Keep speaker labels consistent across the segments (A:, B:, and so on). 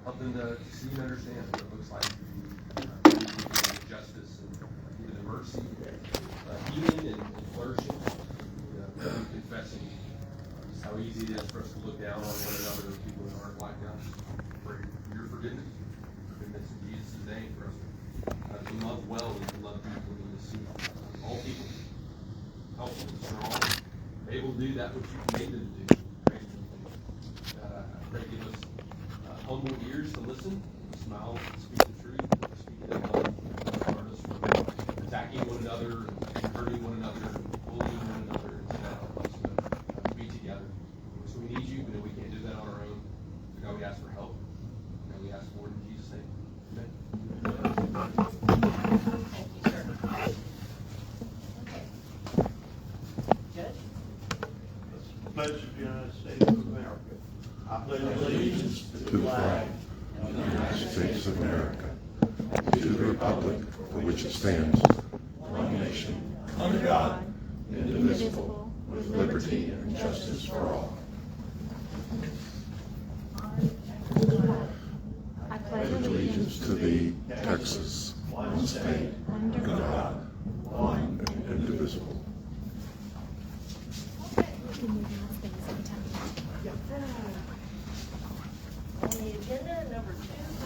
A: help them to see and understand what it looks like to be justice and even mercy, healing and flourishing, really confessing just how easy it is for us to look down on one another, people that aren't like us. Pray for your forgiveness in Jesus' name for us to love well and to love deeply and to see all people healthy and strong, able to do that which you've made them to do. I pray give us humble ears to listen, smiles to speak the truth, to speak in love, guard us from attacking one another, hurting one another, bullying one another, and to help us to be together. So we need you, but we can't do that on our own. So God, we ask for help. God, we ask for it in Jesus' name. Amen.
B: Thank you, sir. Okay. Judge?
C: Pledge of the United States of America. I pledge allegiance to the flag of the United States of America, to the republic for which it stands, one nation, under God, indivisible, with liberty and justice for all.
D: I pledge
C: Allegiance to thee, Texas, one state, under God, one and indivisible.
B: On the agenda, number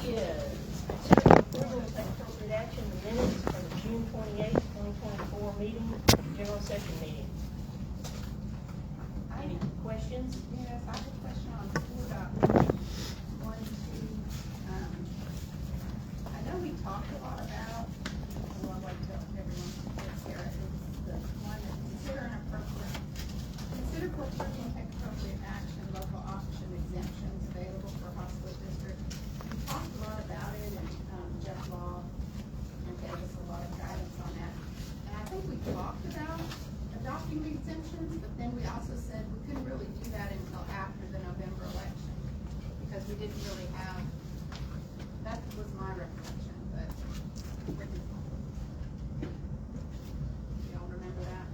B: 2 is consider approval of take appropriate action in the minutes from the June 28, 2024 meeting, general session meeting. Any questions?
E: Yes, I have a question on 4.1, 2. I know we talked a lot about, well, I'll wait till everyone gets here, it's the one that consider for approval and take appropriate action, local option exemptions available for hospital district. We talked a lot about it, and Jeff Law gave us a lot of guidance on that. And I think we talked about adopting the exemptions, but then we also said we couldn't really do that until after the November election, because we didn't really have, that was my recollection, but y'all remember that?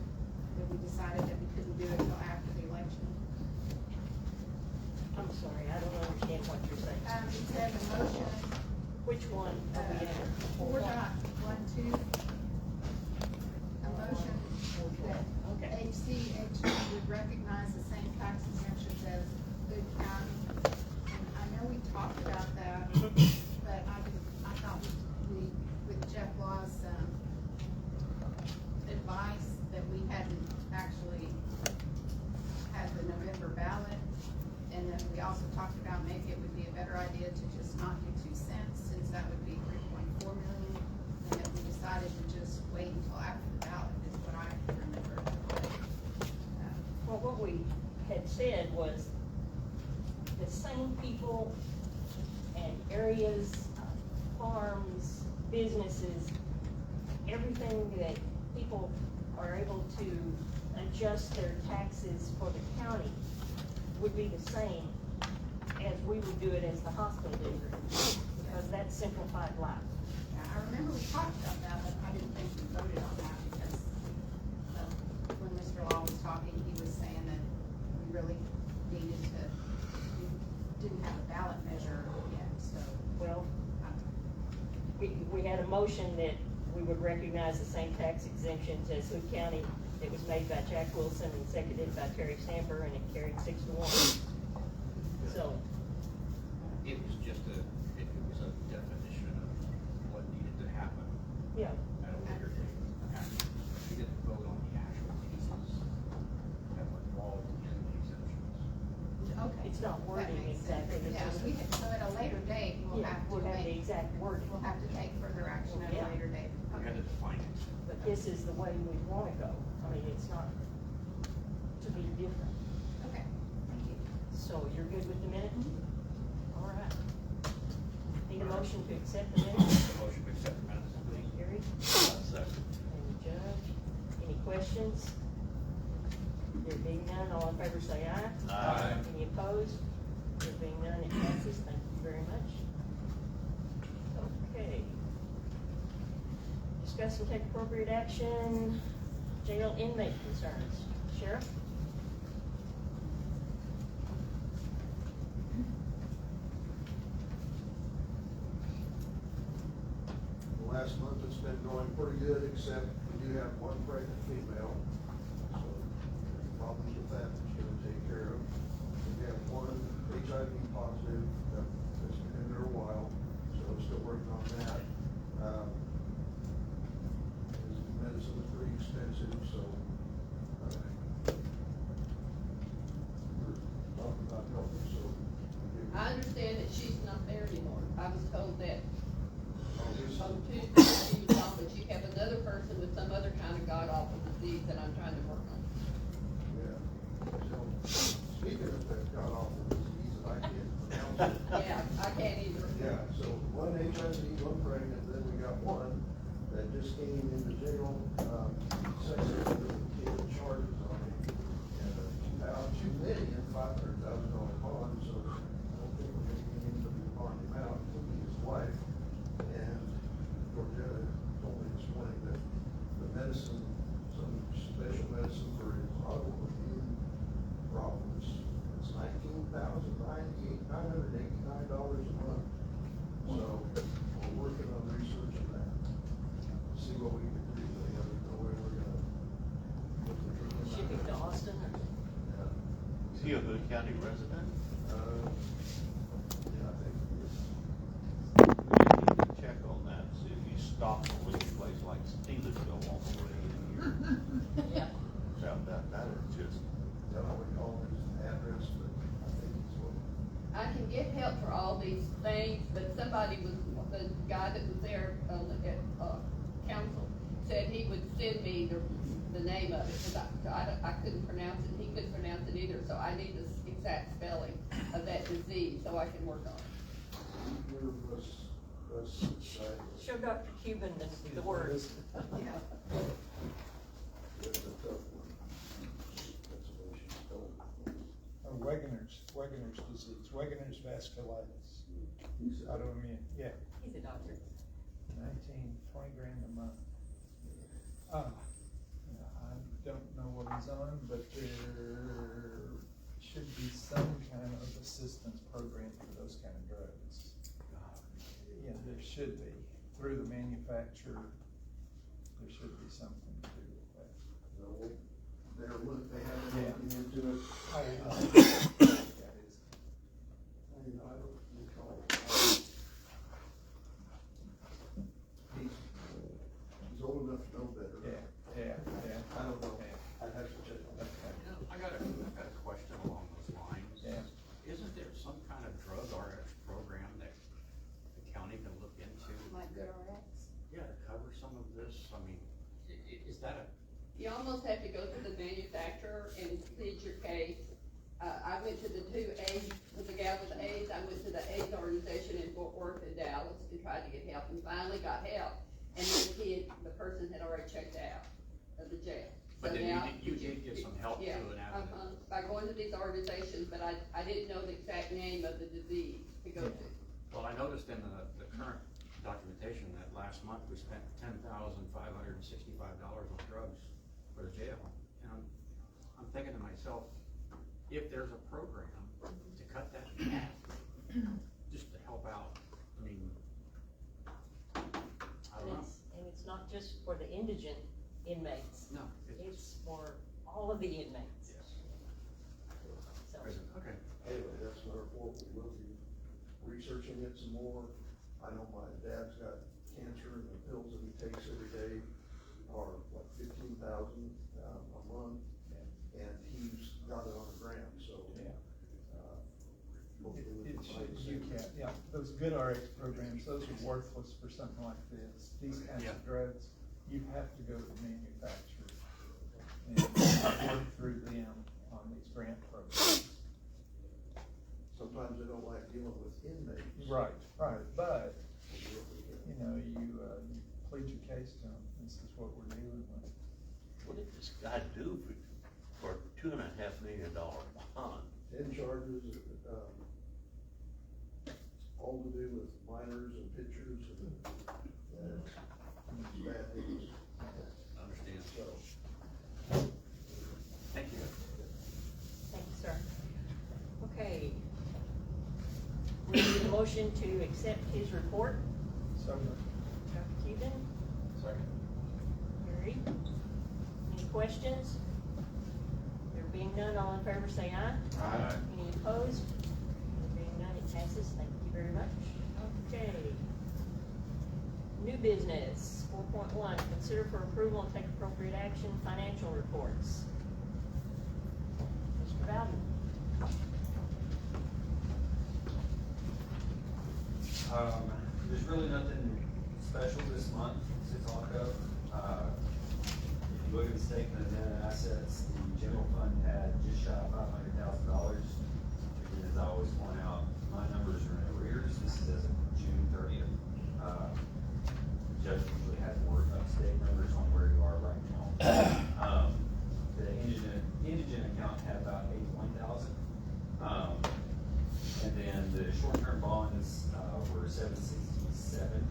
E: That we decided that we couldn't do it until after the election?
B: I'm sorry, I don't understand what you're saying.
E: It said the motion,
B: Which one are we in?
E: 4.12, a motion that
B: Okay.
E: HCHD would recognize the same tax exemptions as Hood County. And I know we talked about that, but I thought we, with Jeff Law's, advice, that we hadn't actually had the November ballot. And then we also talked about maybe it would be a better idea to just not do 2 cents, since that would be 3.4 million. And that we decided to just wait until after the ballot, is what I remember.
B: Well, what we had said was the same people and areas, farms, businesses, everything that people are able to adjust their taxes for the county would be the same as we would do it as the hospital district, because that's simplified life.
E: I remember we talked about that, but I didn't think we voted on that, because when Mr. Law was talking, he was saying that we really needed to, we didn't have a ballot measure yet, so.
B: Well, we had a motion that we would recognize the same tax exemptions as Hood County. It was made by Jack Wilson and seconded by Terry Stamper, and it carried 6-1. So,
F: It was just it was a definition of what needed to happen
B: yeah,
F: at a later date. We didn't vote on the actual pieces that were involved in the exemptions.
E: Okay.
B: it's not
E: That
B: wording
E: makes sense.
B: exactly. It's
E: Yeah,
B: just-
E: so at a later date, we'll
B: Yeah,
E: have to
B: we'll have the
E: make,
B: exact wording,
E: we'll have to take further action at
B: Yeah.
E: a later date.
F: We had to define it.
B: but this is the way we wanna go. I mean, it's not to be different.
E: Okay, thank you.
B: So you're good with the minutes? All right. Need a motion to accept the minutes?
F: Motion to accept the minutes, please.
B: Gary?
F: Second.
B: And the judge, any questions? There being none, all in favor say aye.
F: Aye.
B: Any opposed? There being none, it passes. Thank you very much. Okay. Discuss and take appropriate action, jail inmate concerns. Sheriff?
D: last month, it's been going pretty good, except we do have one pregnant female. So, problems with that you're gonna take care of. We have one HIV positive that's been in there a while, so we're still working on that. His medicine is pretty expensive, so, we're talking about helping, so.
G: I understand that she's not there anymore. I was told that
D: Yes.
G: on Tuesday she was on, but you have another person with some other kind of god-awful disease that I'm trying to work on.
D: Yeah. So, speaking of that god awful disease, I can't pronounce it.
G: Yeah, I can't either.
D: Yeah, so one HIV, one pregnant, then we got one that just came into jail, sex offender with kid charges on him. And $2,500,000 bond, so I don't think we're gonna get him to bond him out, it'll be his wife. And Georgetta told me this morning that the medicine, some special medicine for his autoimmune problems, it's $19,989 a month. So, we're working on researching that, see what we can do, there's no way we're gonna.
B: Shipping to Austin or?
D: Yeah.
H: Is he a Hood County resident?
D: Yeah, I think it is.
H: We need to check on that, see if he stopped a little place like Steelersville on the way in here.
B: Yeah.
H: That is just,
D: I don't know what we call his address, but I think it's what.
G: I can get help for all these things, but somebody was, the guy that was there, at, council, said he would send me the name of it, cause I couldn't pronounce it, and he couldn't pronounce it either, so I need the exact spelling of that disease, so I can work on it.
B: Show Dr. Cuban the words.
D: That's a tough one. That's what she's told.
I: Wegener's disease, Wegener's vasculitis,
D: He said-
I: autoimmune, yeah,
B: He's a doctor.
I: 20 grand a month. I don't know what he's on, but there should be some kind of assistance program for those kind of drugs. Yeah, there should be, through the manufacturer, there should be something to do with that.
D: No, they haven't looked into it.
I: I don't
D: recall. He's old enough to know better.
I: Yeah.
D: I don't know. I'd have to check on that.
F: I got a question along those lines.
I: Yeah.
F: Isn't there some kind of drug RX program that the county can look into?
G: Like GoodRx?
F: Yeah, to cover some of this, I mean, is that a,
G: You almost have to go to the manufacturer and plead your case. I went to the two AIDS, with the gal with AIDS, I went to the AIDS organization in Fort Worth and Dallas and tried to get help and finally got help. And the person had already checked out of the jail.
F: but
G: So
F: then
G: now-
F: you did get some help
G: Yeah,
F: too, and after.
G: by going to these organizations, but I didn't know the exact name of the disease to go to.
F: Well, I noticed in the current documentation that last month we spent $10,565 on drugs for the jail. And I'm thinking to myself, if there's a program to cut that in half, just to help out, I mean, I don't know.
B: And it's not just for the indigent inmates.
F: No,
B: It's for all of the inmates.
F: Yes.
B: So,
F: Okay.
D: Anyway, that's our report. We will be researching it some more. I know my dad's got cancer and the pills that he takes every day are like 15,000 a month. And he's got it on a grant, so.
I: Yeah.
D: Hopefully we can find
I: You
D: some-
I: can't, yeah, those GoodRx programs, those are worthless for something like this. These kinds
F: Yeah.
I: of drugs, you have to go to the manufacturer and work through them on these grant programs.
D: Sometimes they don't like dealing with inmates.
I: Right, but,
D: We'll do what we can.
I: you know, you plead your case to them, this is what we're dealing with.
H: what did this guy do for $2.5 million bond?
D: 10 charges, all to do with minors and pictures and bad things.
F: Understand.
D: So,
F: Thank you.
B: thank you, sir. Okay. We need a motion to accept his report.
I: So,
B: Dr. Cuban,
H: Second.
B: Gary. Any questions? There being none, all in favor say aye.
H: Aye.
B: Any opposed? There being none, it passes. Thank you very much. Okay. New business, 4.1, consider for approval and take appropriate action, financial reports. Mr. Bowden.
J: There's really nothing special this month to talk of. If you look at the statement of net assets, the general fund had just shy of $500,000. Again, as I always point out, my numbers are in arrears. This is as of June 30th. Judge usually has more up-to-date numbers on where you are right now. The indigent account had about $81,000. And then the short-term bonds were $767.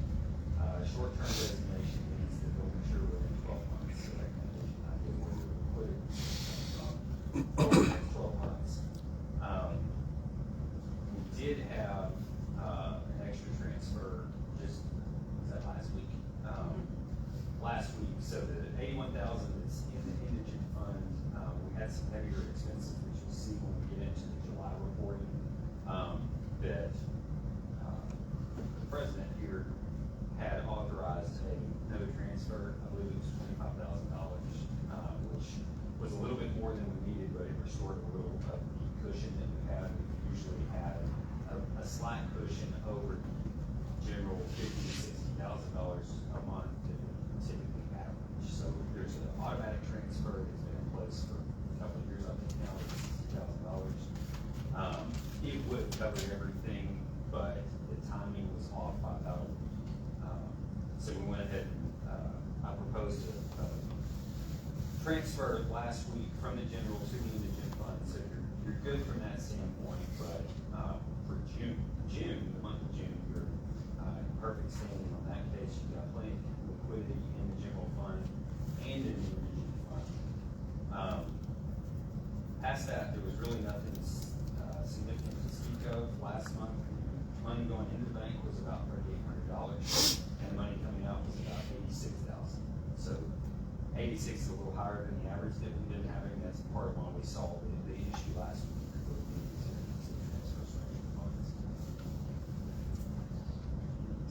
J: Short-term designation means that they'll mature within 12 months, so that kind of gives you an idea where you're put it over the next 12 months. We did have an extra transfer just, was that last week? Last week, so the $81,000 that's in the indigent fund, we had some heavier expenses, which you'll see when we get into the July reporting, that the president here had authorized another transfer. I believe it was $25,000, which was a little bit more than we needed, but it restored a little of the cushion that we had. We usually had a slight cushion over general $50,000 to $60,000 a month that we typically average. So there's an automatic transfer that's been in place for a couple of years. I think now it's $60,000. It would cover everything, but the timing was off by about. So we went ahead and I proposed a transfer last week from the general to the indigent fund. So you're good from that standpoint, but for June, the month of June, you're in perfect standing on that case. You've got plenty of liquidity in the general fund and in the indigent fund. Past that, there was really nothing significant to speak of. Last month, money going into the bank was about $3,800, and the money coming out was about $86,000. So 86 is a little higher than the average that we've been having. That's part of why we saw the issue last week.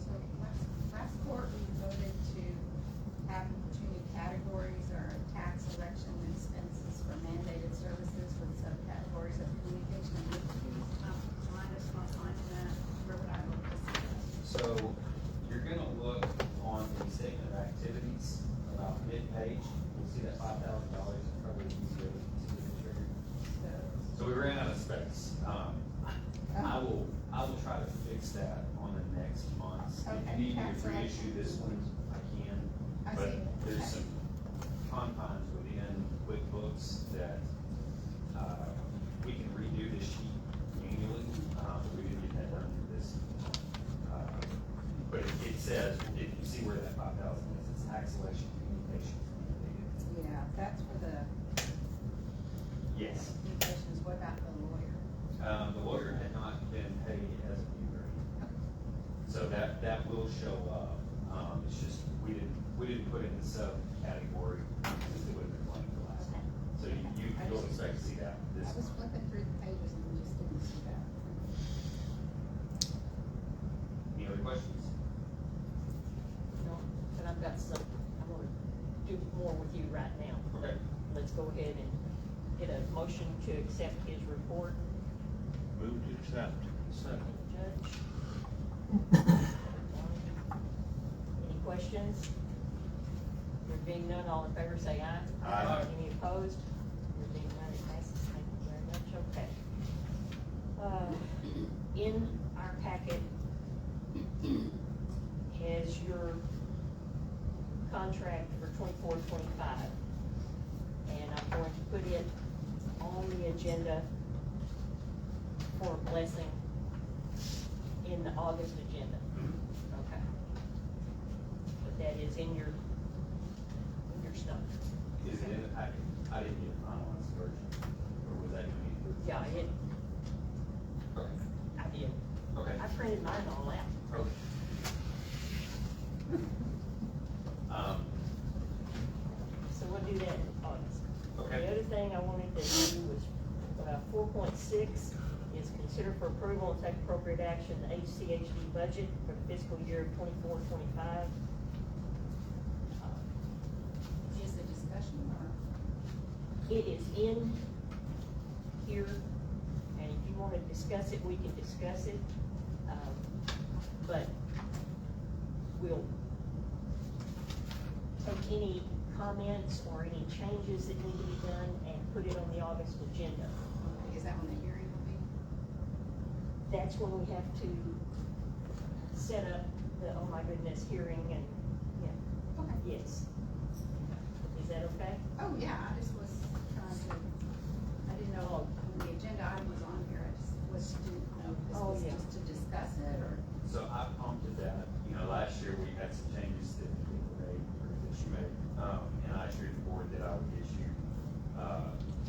E: So last court, we voted to have two new categories, or tax, election, and expenses for mandated services with subcategories of communication and litigation. Remind us, not finding that, where would I look to see that?
J: So you're gonna look on the statement of activities about mid-page. You'll see that $5,000 is probably easier to trigger. So we ran out of space. I will try to fix that on the next month's. If
E: Okay,
J: you need me
E: tax
J: to reissue
E: election.
J: this one, I can.
E: I
J: But
E: see.
J: there's
E: Okay.
J: some confines within QuickBooks that, we can redo this sheet manually. We didn't get that done for this. But it says, if you see where that 5,000 is, it's tax election communications.
E: Yeah, that's for the
J: Yes.
E: communications. What about the lawyer?
J: The lawyer had not been paid as of January. So that will show up. It's just, we didn't put in the subcategory, because it would have been blank for last time. So you'll expect to see that this
E: I was
J: month.
E: flipping through the pages and just didn't see that.
J: Any other questions?
B: No, but I've got some, I wanna do more with you right now.
J: Okay.
B: Let's go ahead and get a motion to accept his report.
H: Move to accept. Second.
B: Judge? Any questions? There being none, all in favor say aye.
H: Aye.
B: Any opposed? There being none, it passes. Thank you very much. Okay. In our packet is your contract for 24-25. And I'm going to put it on the agenda for a blessing in the August agenda. Okay. But that is in your stuff.
J: Is it in the packet? I didn't get a finalized version. Or was that you need?
B: Yeah,
J: Okay.
B: I did.
J: Okay.
B: I printed mine all out.
J: Okay.
B: consider for approval and take appropriate action, the HCHD budget for the fiscal year 24-25.
E: Just a discussion or?
B: It is in here, and if you wanna discuss it, we can discuss it. But we'll take any comments or any changes that need to be done and put it on the August agenda.
E: Okay, is that when the hearing will be?
B: That's when we have to set up the, oh my goodness, hearing and, yeah,
E: Okay.
B: yes. Is that okay?
E: Oh, yeah, I just was trying to, I didn't know when the agenda item was on here, I just didn't know if this
B: Oh,
E: was
B: yeah.
E: just to discuss it or.
J: So I prompted that, last year we had some changes that were made, or that you made, and I assured the board that I would issue,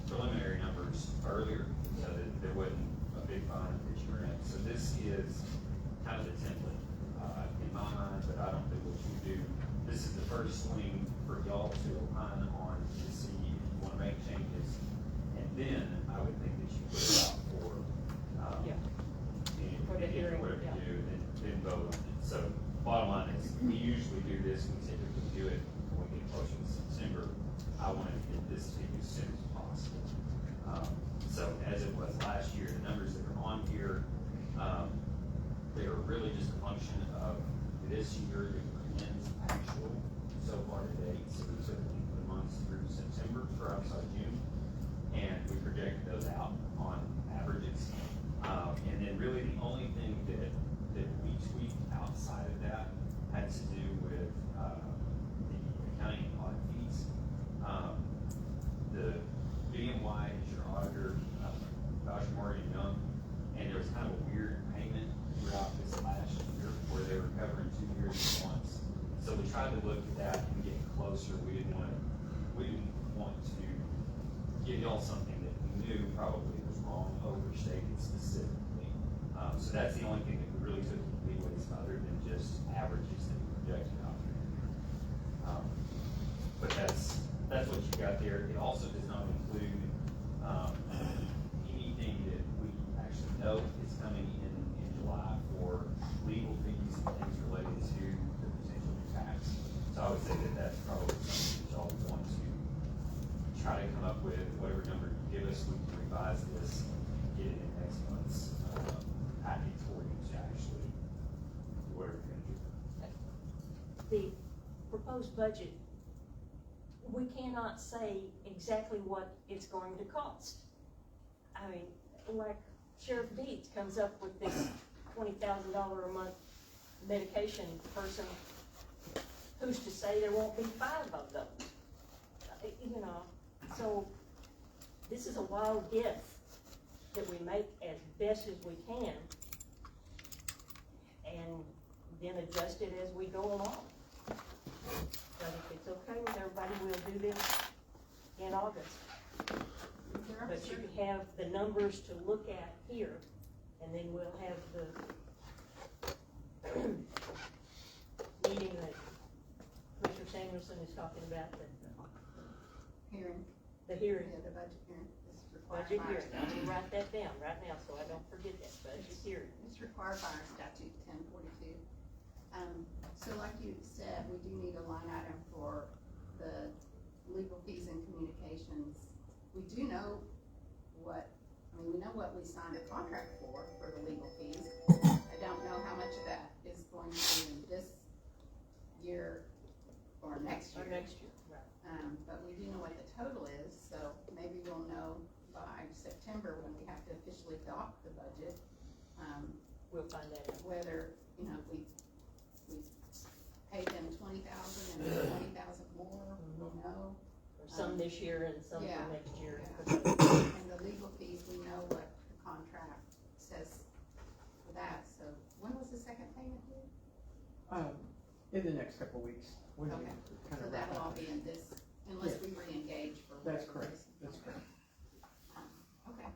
J: preliminary numbers earlier, so that there wasn't a big bind that you were in. So this is kind of the template, in my mind, but I don't do what you do. This is the first swing for y'all to opine on to see if you wanna make changes. And then I would think that you put it out for,
B: Yeah.
J: and
B: For the hearing,
J: whatever
B: yeah.
J: you do, then vote on it. So bottom line is, we usually do this, we typically do it when we get closer to September. I wanted to get this to you as soon as possible. So as it was last year, the numbers that are on here, they are really just a function of this year, it ends actual so far to date. So we took the months through September, or I'm sorry, June, and we projected those out on averages. And then really the only thing that we tweaked outside of that had to do with, the accounting and audit fees. The BMY is your auditor, Dr. Morgan Young, and there was kind of a weird payment throughout this last year where they were covering 2 years at once. So we tried to look at that and get closer. We didn't want to give y'all something that we knew probably was wrong, overstated specifically. So that's the only thing that we really took leeways other than just averages that we projected out there. But that's what you got there. It also does not include, anything that we actually know is coming in July for legal fees and things related to the potential new tax. So I would say that that's probably something that y'all would want to try to come up with. Whatever number you give us, we can revise this, get it in next month's, package for you to actually do whatever you're gonna do.
B: The proposed budget, we cannot say exactly what it's going to cost. I mean, like Sheriff Deeds comes up with this $20,000 a month medication person, who's to say there won't be 5 of them? So this is a wild guess that we make as best as we can and then adjust it as we go along. But if it's okay with everybody, we'll do this in August. But you have the numbers to look at here, and then we'll have the meeting that Commissioner Samuelson is talking about,
E: Hearing,
B: the hearing.
E: yeah, the budget hearing, this is required
B: Budget
E: by our
B: hearing, I'm
E: statute.
B: gonna write that down right now, so I don't forget that, budget hearing.
E: It's required by our statute 1042. So like you said, we do need a line item for the legal fees and communications. We do know we know what we signed a contract for the legal fees. I don't know how much of that is going to be in this year or next year.
B: Or next year, right.
E: But we do know what the total is, so maybe we'll know by September when we have to officially adopt the budget.
B: We'll find that out.
E: Whether, if we pay them 20,000 and 20,000 more, we'll know.
B: Or some this year and some
E: yeah,
B: for next year.
E: yeah. And the legal fees, we know what the contract says for that, so when was the second payment due?
F: In the next couple of weeks. When we
E: Okay,
F: kind
E: so
F: of wrap
E: that'll all
F: up.
E: be in this, unless we re-engage for.
F: That's
E: whatever
F: correct,
E: reason.
F: that's correct.
E: Okay,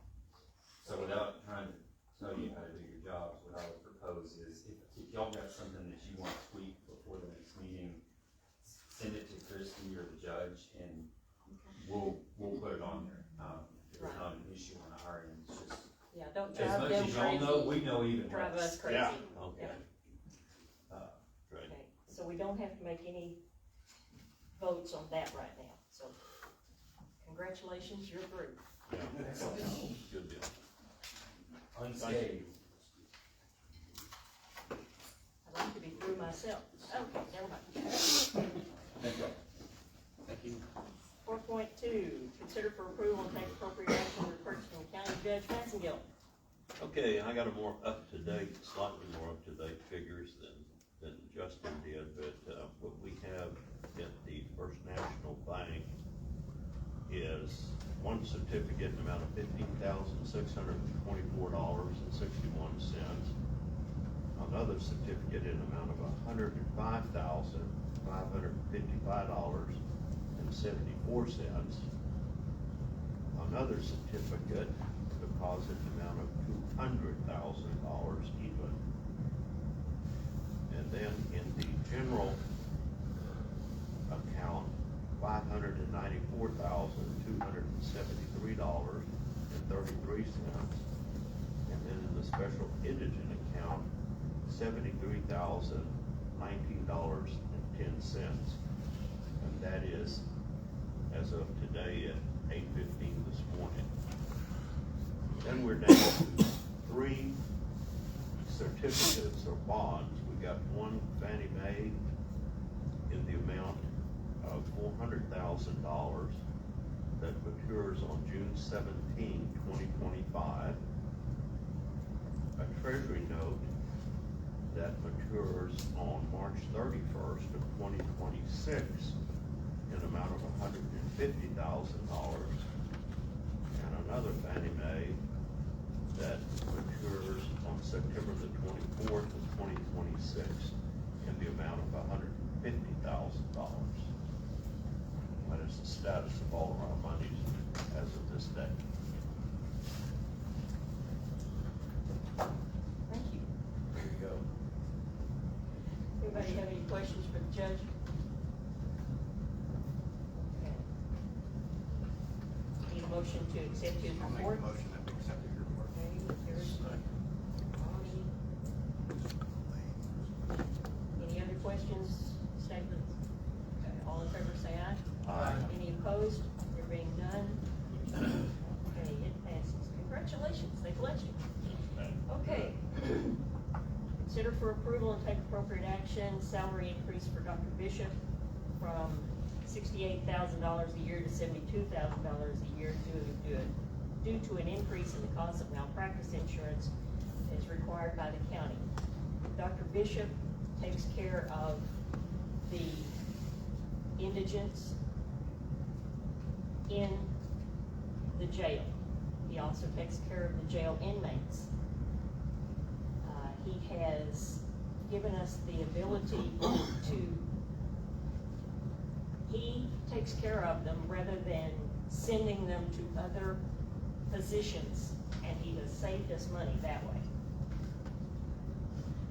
J: So without trying to tell you how to do your jobs, what I would propose is if y'all got something that you want to tweak before the next meeting, send it to Christie or the judge and we'll put it on there. If there's not an issue on our end, it's just.
B: Yeah, don't
J: As
B: drive
J: much
B: them
J: as y'all know,
B: crazy.
J: we know even
B: Drive
J: less.
B: us crazy.
H: Yeah, okay.
B: Yeah.
H: Great.
B: Okay, so we don't have to make any votes on that right now, so congratulations, you're through.
H: Yeah, good deal.
J: Unscathed.
B: I'd like to be through myself. Okay, never mind.
H: Thank you.
B: 4.2, consider for approval and take appropriate action to purchasing County Judge Massengill.
H: Okay, I got a more up-to-date, slightly more up-to-date figures than Justin did, but, what we have at the First National Bank is one certificate in the amount of $15,624.61. Another certificate in the amount of $105,555.74. Another certificate deposit amount of $200,000 even. And then in the general account, $594,273.33. And then in the special indigent account, $73,019.10. And that is as of today at 8:15 this morning. Then we're down to 3 certificates or bonds. We got one Fannie Mae in the amount of $400,000 that matures on June 17, 2025. A Treasury note that matures on March 31st of 2026 in an amount of $150,000. And another Fannie Mae that matures on September the 24th of 2026 in the amount of $150,000. That is the status of all of our monies as of this day.
B: Thank you.
J: There you go.
B: Anybody have any questions for the judge? Okay. Need a motion to accept his report?
F: motion that we accept your report.
B: Okay, there's Bonnie. Any other questions, statements? Okay, all in favor say aye.
H: Aye.
B: Any opposed? There being none? Okay, it passes. Congratulations, they bless you. Okay. Consider for approval and take appropriate action, salary increase for Dr. Bishop from $68,000 a year to $72,000 a year due to an increase in the cost of malpractice insurance as required by the county. Dr. Bishop takes care of the indigents in the jail. He also takes care of the jail inmates. He has given us the ability he takes care of them rather than sending them to other physicians, and he has saved us money that way.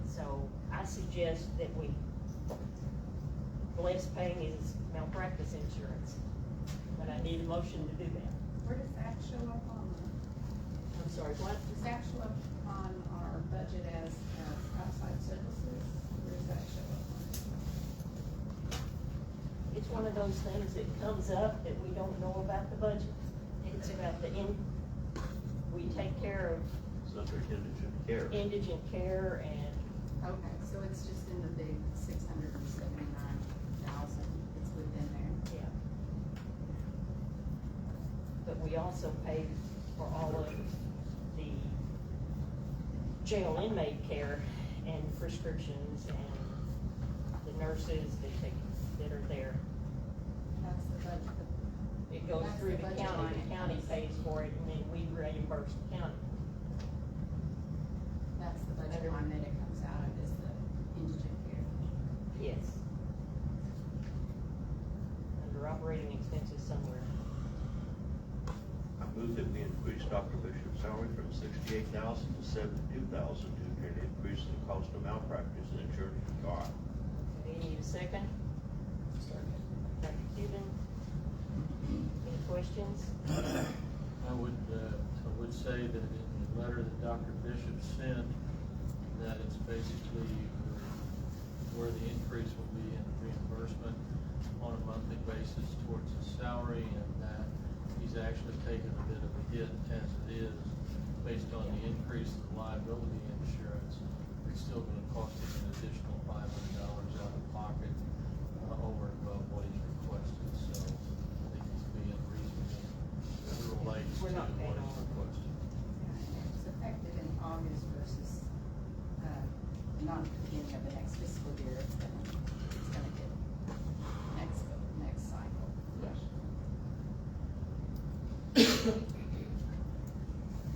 B: So I suggest that we bless paying his malpractice insurance, but I need a motion to do that.
E: Where does that show up on
B: I'm sorry, what?
E: does that show up on our budget as outside services? Where does that show up on?
B: It's one of those things that comes up that we don't know about the budget. It's about we take care of
H: It's under indigent care.
B: indigent care and,
E: Okay, so it's just in the big 679,000, it's within there.
B: yeah. But we also pay for all of the jail inmate care and prescriptions and the nurses that are there.
E: That's the budget.
B: It goes
E: That's
B: through
E: the
B: the
E: budget
B: county,
E: line
B: the
E: it
B: county
E: comes.
B: pays for it, and then we reimburse the county.
E: That's the budget
B: Under-
E: line that it comes out of, is the indigent care.
B: Yes. Under operating expenses somewhere.
H: I move that we increase Dr. Bishop's salary from $68,000 to $72,000 due to an increase in the cost of malpractice insurance cost.
B: Okay, need a second? Dr. Cuban? Any questions?
K: I would say that in the letter that Dr. Dr. Bishop sent, that it's basically where the increase will be in reimbursement on a monthly basis towards his salary, and that he's actually taken a bit of a hit as it is, based on the increase in liability insurance. It's still gonna cost him an additional $500 out of pocket, over and above what he's requested, so I think he's being reasonable as it relates to
B: We're not paying
K: what he's
B: all of it.
K: requested.
L: It's effective in August versus, not the beginning of the next fiscal year, it's gonna get next cycle.
B: Yes.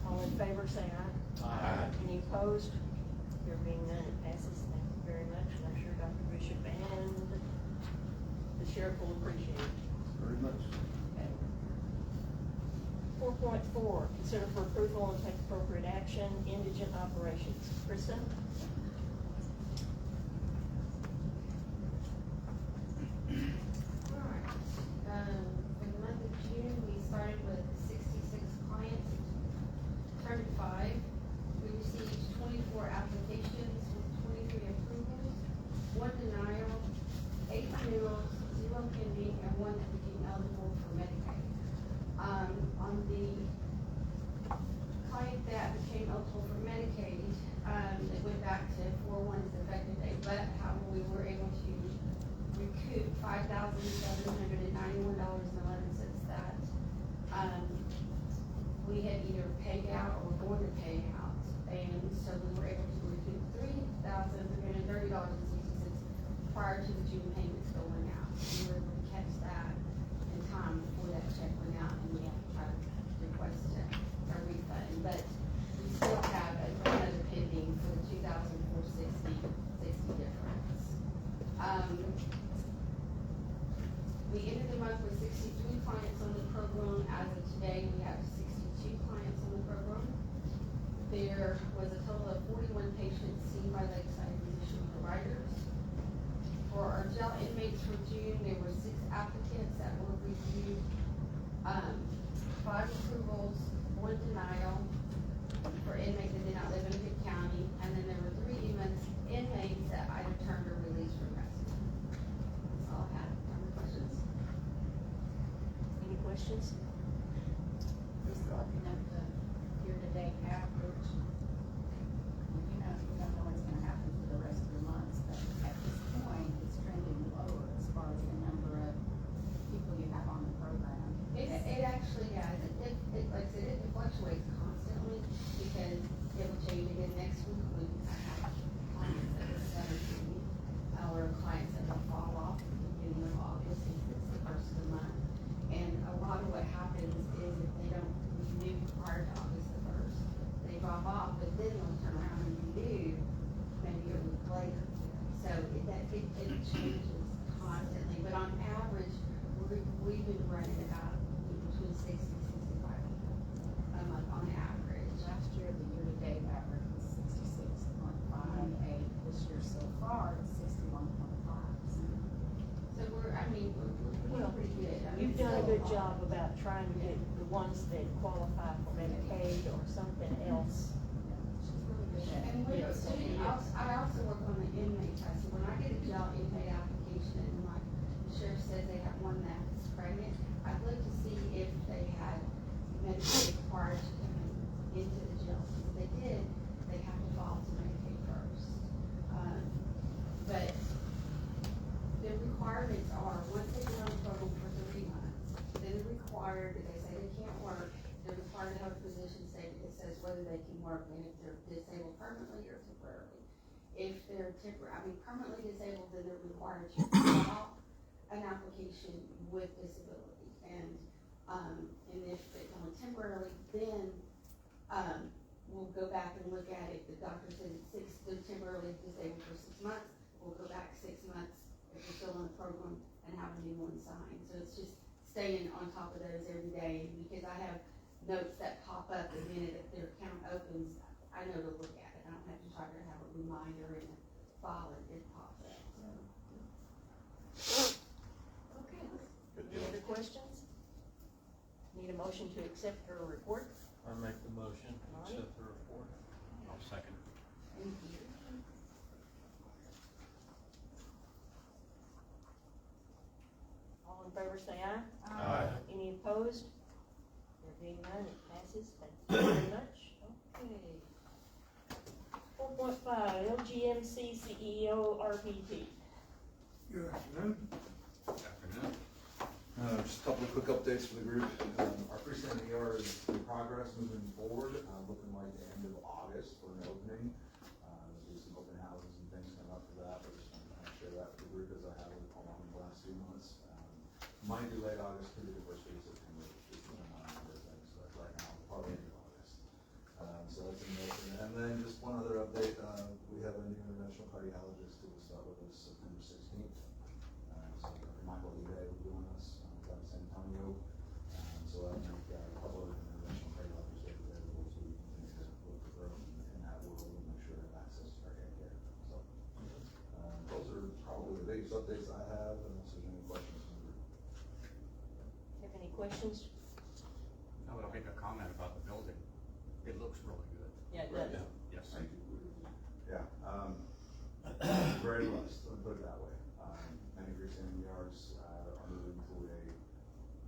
B: All in favor, say aye.
K: Aye.
B: Any opposed? There being none, it passes. Thank you very much, and I'm sure Dr. Bishop and the sheriff will appreciate it.
D: Very much.
B: 4.4, consider for approval and take appropriate action, indigent operations. Krista?
M: Alright, for the month of June, we started with 66 clients, turned 5. We received 24 applications with 23 approvals, 1 denial, 8 renewals, 0 pending, and 1 that became eligible for Medicaid. On the client that became eligible for Medicaid, it went back to 4/1's effective date, but however, we were able to recoup $5,791.11 that, we had either paid out or were going to pay out. And so we were able to recoup $3,330.60 prior to the June payments going out. We were able to catch that in time before that check went out, and we have to try to request a refund. But we still have another pending for the 2004-60 difference. We ended the month with 63 clients on the program. As of today, we have 62 clients on the program. There was a total of 41 patients seen by Lakeside physician providers. For our jail inmates for June, there were 6 applicants that were reviewed, 5 approvals, 1 denial for inmates that did not live in Pitt County, and then there were 3 inmates that either turned or released from custody. That's all I had. Any questions?
B: Any questions?
L: Just looking at the year-to-date average, you don't know what's gonna happen for the rest of the months, but at this point, it's trending lower as far as the number of people you have on the program.
M: It actually does. It like I said, it fluctuates constantly because it will change again next week when I have clients that are 17 or clients that will fall off at the beginning of August since it's the first of the month. And a lot of what happens is if they don't renew prior to August the 1st, they drop off, but then they'll turn around and renew maybe a week later. So it changes constantly, but on average, we've been running about between 60 and 65 people a month on average.
L: Last year, the year-to-date average was 66.58. This year so far, it's 61.5.
M: So we're pretty good. I mean,
B: You've done a
M: still
B: good
M: lot.
B: job about trying to get the ones that qualify for Medicaid or something else.
M: And we're
B: Yes.
M: doing, I also work on the inmate side, so when I get a jail inmate application, and like the sheriff says they have one that's pregnant, I'd look to see if they had Medicaid prior to coming into the jail. If they did, they have to file to Medicaid first. But the requirements are, once they've been on the program for 3 months, then they're required, if they say they can't work, they're required to have a position statement that says whether they can work and if they're disabled permanently or temporarily. If they're permanently disabled, then they're required to file an application with disability. And if it's only temporarily, then, we'll go back and look at it. The doctor says they're temporarily disabled for 6 months, we'll go back 6 months if they're still in the program and have a new one signed. So it's just staying on top of those every day, because I have notes that pop up the minute that their account opens, I know to look at it. I don't have to try to have a reminder in a file, it pops up, so.
B: Okay.
H: Good
B: Any
H: deal.
B: other questions? Need a motion to accept her report?
K: I make the motion to
B: Alright.
K: accept the report.
B: in favor say aye.
C: Aye.
B: Any opposed? There being none, it passes. Thank you very much. Okay. 4.5, LGMC CEO RPT.
N: Good afternoon.
O: Afternoon.
N: Just a couple of quick updates for the group. Our freestanding ER is in progress, moving forward, looking like the end of August for an opening. There'll be some open houses and things coming up for that, but just want to kind of share that with the group as I have along the last few months. Might be late August, could be the first week of September, just depending on other things, but right now, probably end of August. So that's in motion. And then just one other update, we have a new interventional cardiologist who will start with us September 16th. So Dr. Michael Ide will be on us. Out of San Antonio, so I think a couple of interventional cardiologists will be available so we can continue to look for growth in that world and make sure they have access to cardiac care. So, those are probably the biggest updates I have, unless there's any questions from the group.
B: Have any questions?
F: I would make a comment about the building. It looks really good.
B: Yeah, it does.
F: Yes.
N: Thank you. Yeah, very blessed, let me put it that way. Many freestanding ERs are moving to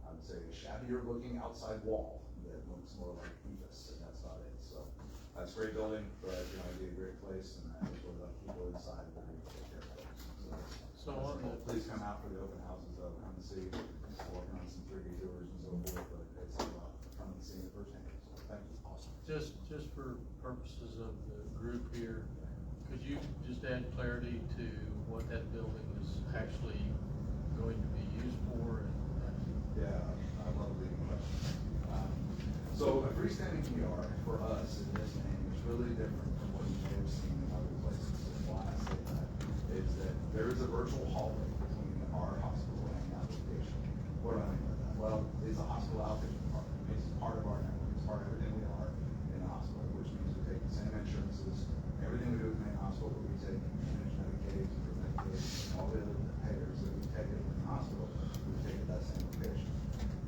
N: I would say, a shabbier looking outside wall that looks more like ethos, and that's not it. So that's a great building, but you know, it'd be a great place, and I just would love people inside that are going to take care of those.
K: So on the-
N: Please come out for the open houses, though, come and see, working on some 3D tours and so forth, but it's about coming and seeing it firsthand, so thank you. Awesome.
K: Just for purposes of the group here, could you just add clarity to what that building is actually going to be used for?
N: Yeah, I love leading questions. So a freestanding ER for us in this name is really different from what you may have seen in other places. And why I say that is that there is a virtual hallway between our hospital and the application. What do I mean by that? Well, it's a hospital outpatient department. It's part of our network. It's part of everything we are in the hospital, which means we take the same insurances, everything we do with the main hospital, but we take managed Medicaid, Medicaid, and all the other payers that we take it in the hospital, we take it that same location.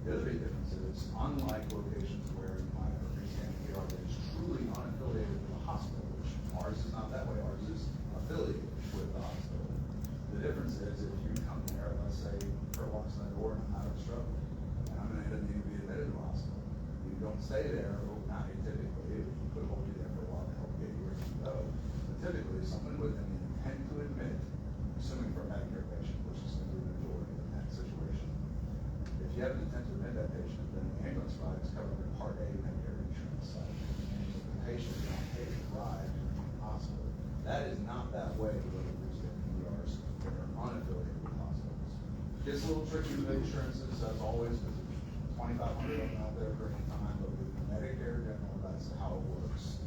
N: The other big difference is, unlike locations where you might have a freestanding ER that is truly unaffiliated with the hospital, which ours is not that way, ours is affiliated with the hospital. The difference is if you come there, let's say, Kurt walks in the door and I'm having a stroke, and I'm gonna need to be admitted to the hospital. You don't stay there overnight typically, you could hold you there for a while to help get you where you go. But typically, someone with an intent to admit, assuming for a Medicare patient, which is gonna be the majority in that situation, if you have an intent to admit that patient, then the ambulance ride is covered by Part A Medicare insurance. And if the patient is not paid to ride to the hospital, that is not that way with the freestanding ERs that are unaffiliated with hospitals. Gets a little tricky with insurances, as always, because there's 2,500 of them out there for any time, but with Medicare general, that's how it works.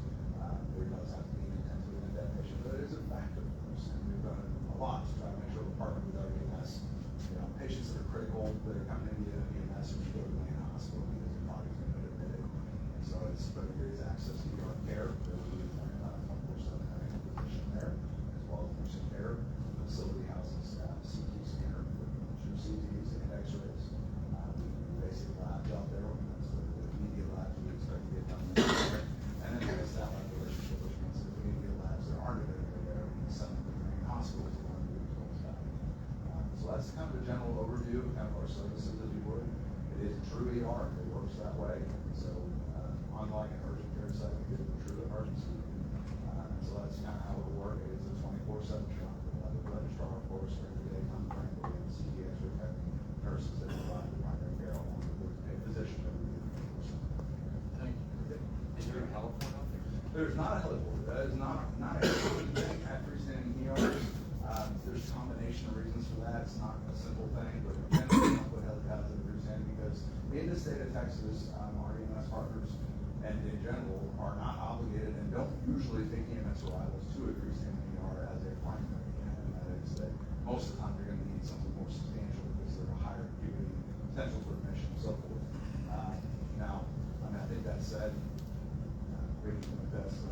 N: There does have to be an intent to admit that patient, but it is a factor for us, and we've done a lot to try to make sure we're partnering with our EMS. You know, patients that are critical, that are coming into the EMS and go to the main hospital because their body's going to admit it. And so it's better to get access to ER care, there will be a 24/7 having a physician there, as well as nursing care. The facility houses CT scanner, true CTs and X-rays. We do basic labs out there, that's the immediate labs we expect to get done there. And then there's that lab relationship, which means if we need to get labs that aren't available there, we can send them to the main hospital to run the results back. So that's kind of a general overview of kind of our services, if you would. It is a true ER, it works that way. So unlike an urgent care setting, it is a true emergency. So that's kind of how it will work. It is a 24/7 job. We'll have a registrar, of course, for the daytime frame, but we have CTs or nurses that provide the primary care along with a physician that we do 24/7.
K: Thank you.
F: Is there a heliport out there?
N: There's not a heliport. That is not a common thing at freestanding ERs. There's a combination of reasons for that. It's not a simple thing, but generally we don't put helipads at freestanding because in the state of Texas, our EMS partners and in general are not obligated and don't usually take EMS arrivals to a freestanding ER as a primary. And that is that most of the time you're going to need something more substantial because they're a higher acuity, potential for admission and so forth. Now, I mean, I think that said, bringing from the best,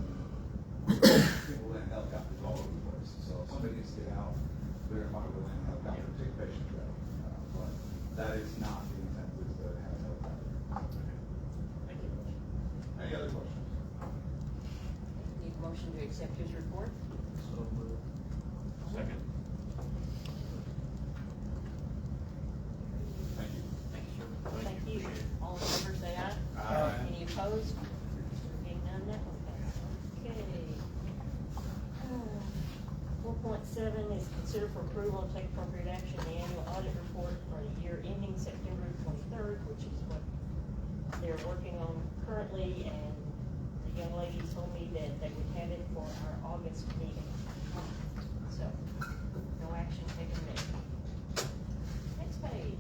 N: people land helicopters all over the place. So if somebody needs to get out, they're going to find a way to land a helicopter to take patients out. But that is not the intent, is to have a helicopter.
F: Thank you.
N: Any other questions?
B: Need a motion to accept his report?
K: So moved.
F: Second.
B: 7 is consider for approval and take appropriate action the annual audit report for the year ending September 23rd, which is what they're working on currently, and the young lady told me that they would have it for our August meeting. So, no action taken there. Next page.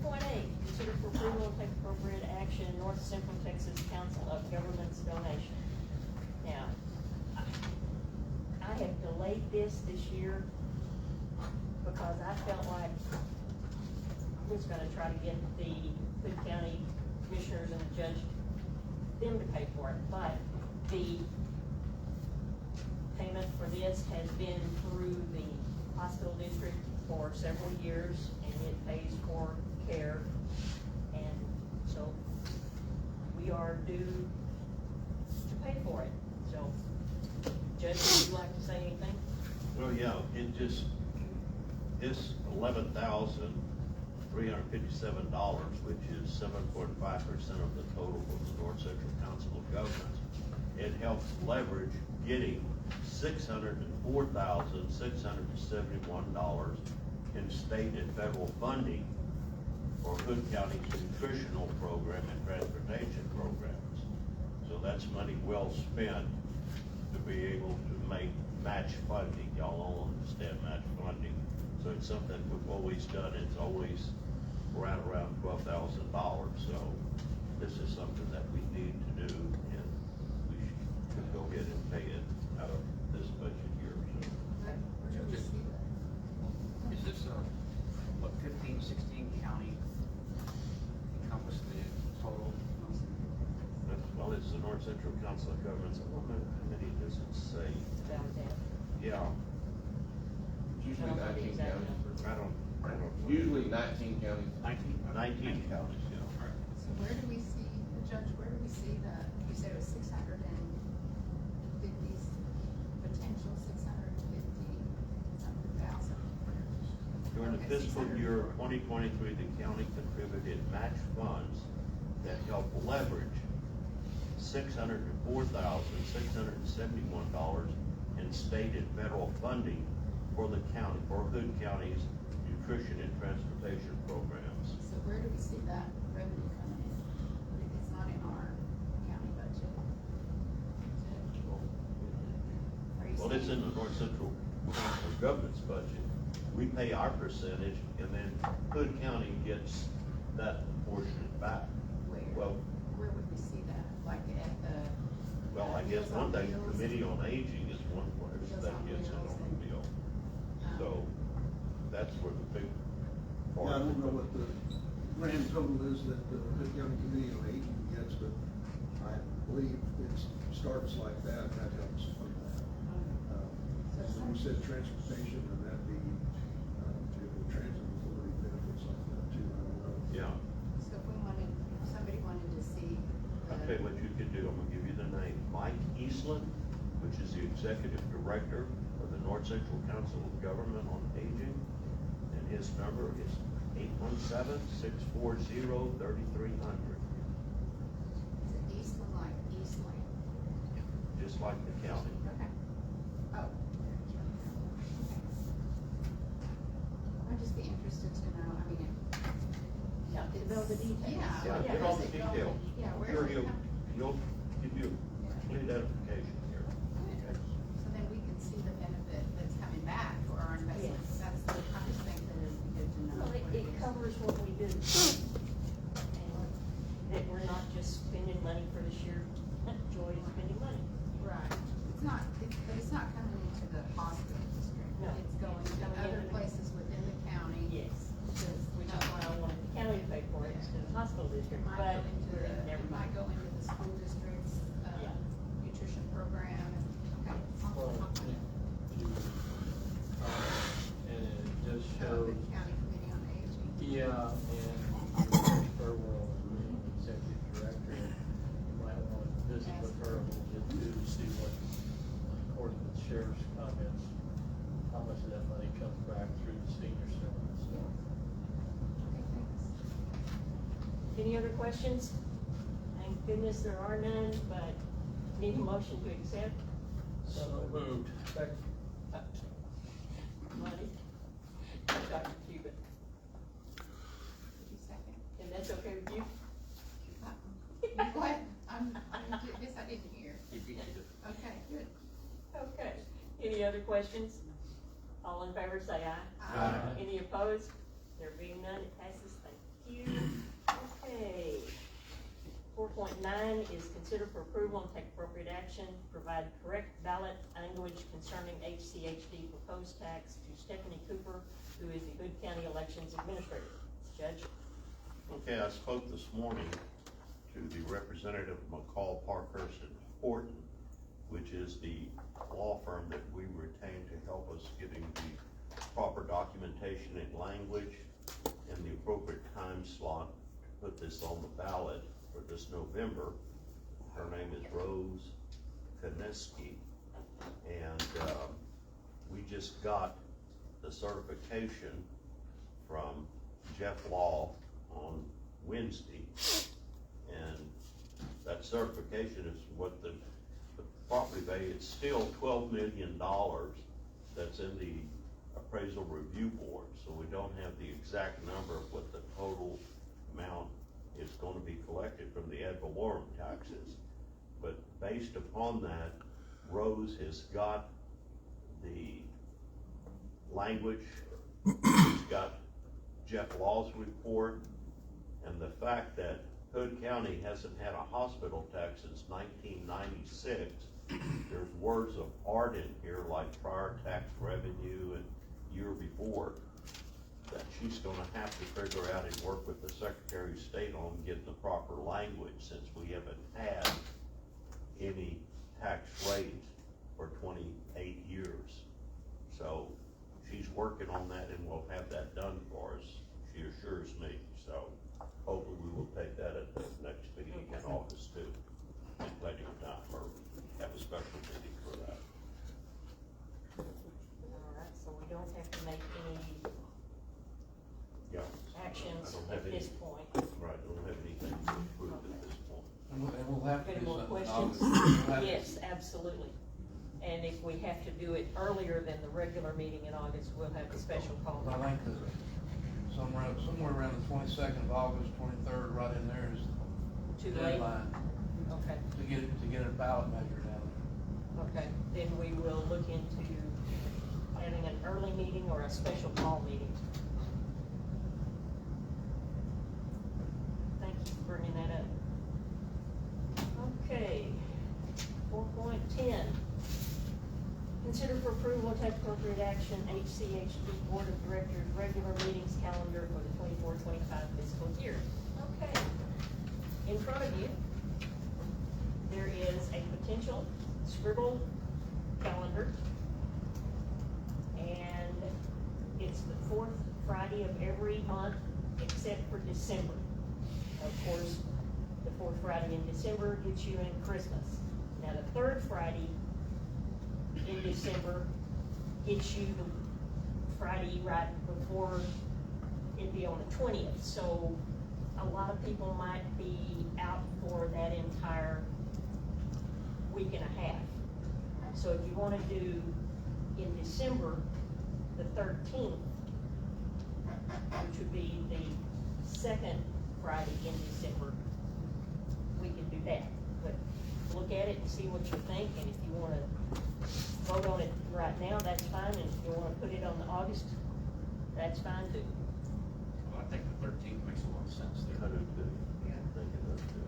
B: 4.8, consider for approval and take appropriate action North Central Texas Council of Governments donation. Now, I have delayed this year because I felt like I was gonna try to get the Hood County Commissioners and the judge, them to pay for it, but the payment for this has been through the hospital district for several years, and it pays for care, and so we are due to pay for it, so. Judge, would you like to say anything?
H: Well, yeah, it just, this $11,357, which is 7.5% of the total of the North Central Council of Governments, it helps leverage getting $604,671 in state and federal funding for Hood County's nutritional program and transportation programs. So that's money well spent to be able to make match funding. Y'all all understand match funding. So it's something we've always done. It's always around $12,000. So this is something that we need to do, and we should go ahead and pay it out of this budget year.
F: Is this, what, 15, 16 county encompass the total?
H: Well, it's the North Central Council of Governments. I don't know how many does it say?
B: About that.
H: Yeah,
A: Usually 19 counties.
H: I don't know.
A: Usually 19 counties.
H: 19 counties, yeah.
L: So where do we see, Judge, where do we see the, you said it was 650, potential 650,000?
H: During the fiscal year 2023, the county contributed match funds that help leverage $604,671 in state and federal funding for the county, for Hood County's nutrition and transportation programs.
L: So where do we see that revenue coming in? It's not in our county budget. Are you
H: Well, it's
L: saying-
H: in the North Central Council of Governments budget. We pay our percentage, and then Hood County gets that portion back.
L: Where?
H: Well,
L: Where would we see that? Like at the?
H: well, I guess
L: Meals on
H: one thing, the
L: Wheels?
H: Committee on Aging is one place
L: Meals
H: that
L: on
H: gets it
L: Wheels
H: on
L: and-
H: the bill. So that's where the big
D: Yeah,
H: part.
D: I don't know what the grand total is that the Hood County Committee on Aging gets, but I believe it starts like that, and that helps fund that. So you said transportation, and that'd be, vehicle transit authority benefits like that too, I don't know.
H: Yeah,
L: So if we wanted, if somebody wanted to see the.
H: I'll tell you what you could do, I'm gonna give you the name, Mike Eastland, which is the Executive Director of the North Central Council of Government on Aging, and his number is 817-640-3300,
L: Is it Eastland, like Eastland?
H: just like the county.
L: Okay. Oh. I'd just be interested to know, I mean,
B: Yeah, to know the details.
L: Yeah.
H: Yeah,
L: where
H: get all
L: does
H: the
L: it go?
H: detail.
L: Yeah,
H: I'm
L: where
H: sure
L: does it come?
H: he'll give you complete identification here.
L: So then we can see the benefit that's coming back for our investment.
B: Yes.
L: That's the, I just think that it'd be good to know.
B: Well,
L: what
B: it
L: is.
B: covers what we do. And that we're not just spending money for the sheer joy of spending money.
L: Right. It's not, but it's not coming into the hospital district.
B: No.
L: It's going
B: It's
L: to
B: coming
L: other
B: into-
L: places within the county.
B: Yes,
L: Because,
B: which is why I wanted the county to pay for it instead of the hospital district,
L: Might
B: but
L: go into the,
B: never
L: it might
B: mind.
L: go into the school district's,
B: Yeah.
L: nutrition program and, okay.
K: Well, and it just shows,
L: The county committee on aging.
K: yeah, and Mr. Burwell is being executive director. You might want to visit with her a little bit too, to see what, according to the sheriff's comments, how much of that money comes back through the senior center and stuff.
L: Okay, thanks.
B: Any other questions? Thank goodness there are none, but need a motion to accept?
K: So moved.
B: That's okay with you?
L: What? Guess I didn't hear. Okay, good.
B: Okay, any other questions? All in favor say aye.
L: Aye.
B: Any opposed? There being none, it passes, thank you. Okay. 4.9 is consider for approval and take appropriate action, provide correct ballot language concerning HCHD proposed tax to Stephanie Cooper, who is the Hood County Elections Administrator. Judge?
H: Okay, I spoke this morning to the representative of McCall, Parkhurst, and Horton, which is the law firm that we retain to help us getting the proper documentation and language and the appropriate time slot to put this on the ballot for this November. Her name is Rose Koneski, and we just got the certification from Jeff Law on Wednesday, and that certification is what the property value, it's still $12 million that's in the appraisal review board, so we don't have the exact number of what the total amount is going to be collected from the ad valorem taxes. But based upon that, Rose has got the language, she's got Jeff Law's report, and the fact that Hood County hasn't had a hospital tax since 1996. There's words of art in here like prior tax revenue and year before that she's gonna have to figure out and work with the Secretary of State on getting the proper language, since we haven't had any tax rate for 28 years. So she's working on that, and we'll have that done for us, she assures me. So hopefully we will take that at the next meeting in August too. Plenty of time, or have a special meeting for that.
B: All right, so we don't have to make any
H: Yeah.
B: actions
H: I don't have
B: at
H: any-
B: this point.
H: Right, don't have anything to approve at this point.
I: And we'll have to
B: Any
I: do
B: more
I: something.
B: questions?
I: We'll have to-
B: Yes, absolutely. And if we have to do it earlier than the regular meeting in August, we'll have a special call.
I: I think that somewhere around the 22nd of August, 23rd, right in there is
B: Too
I: the
B: late?
I: deadline
B: Okay,
I: to get a ballot measure down
B: okay, then we will look into having an early meeting or a special call meeting. Thank you for bringing that up. Okay, 4.10. Consider for approval and take appropriate action, HCHD Board of Directors regular meetings calendar for the 24-25 fiscal year. Okay, in front of you, there is a potential scribble calendar, and it's the fourth Friday of every month except for December. Of course, the fourth Friday in December gets you in Christmas. Now, the third Friday in December gets you the Friday right before it'd be on the 20th. So a lot of people might be out for that entire week and a half. So if you want to do in December, the 13th, which would be the second Friday in December, we can do that. But look at it and see what you think, and if you want to vote on it right now, that's fine, and if you want to put it on the August, that's fine too.
F: Well, I think the 13th makes a lot of sense
H: I
F: there.
H: do too.
L: Yeah.
H: I think it does too.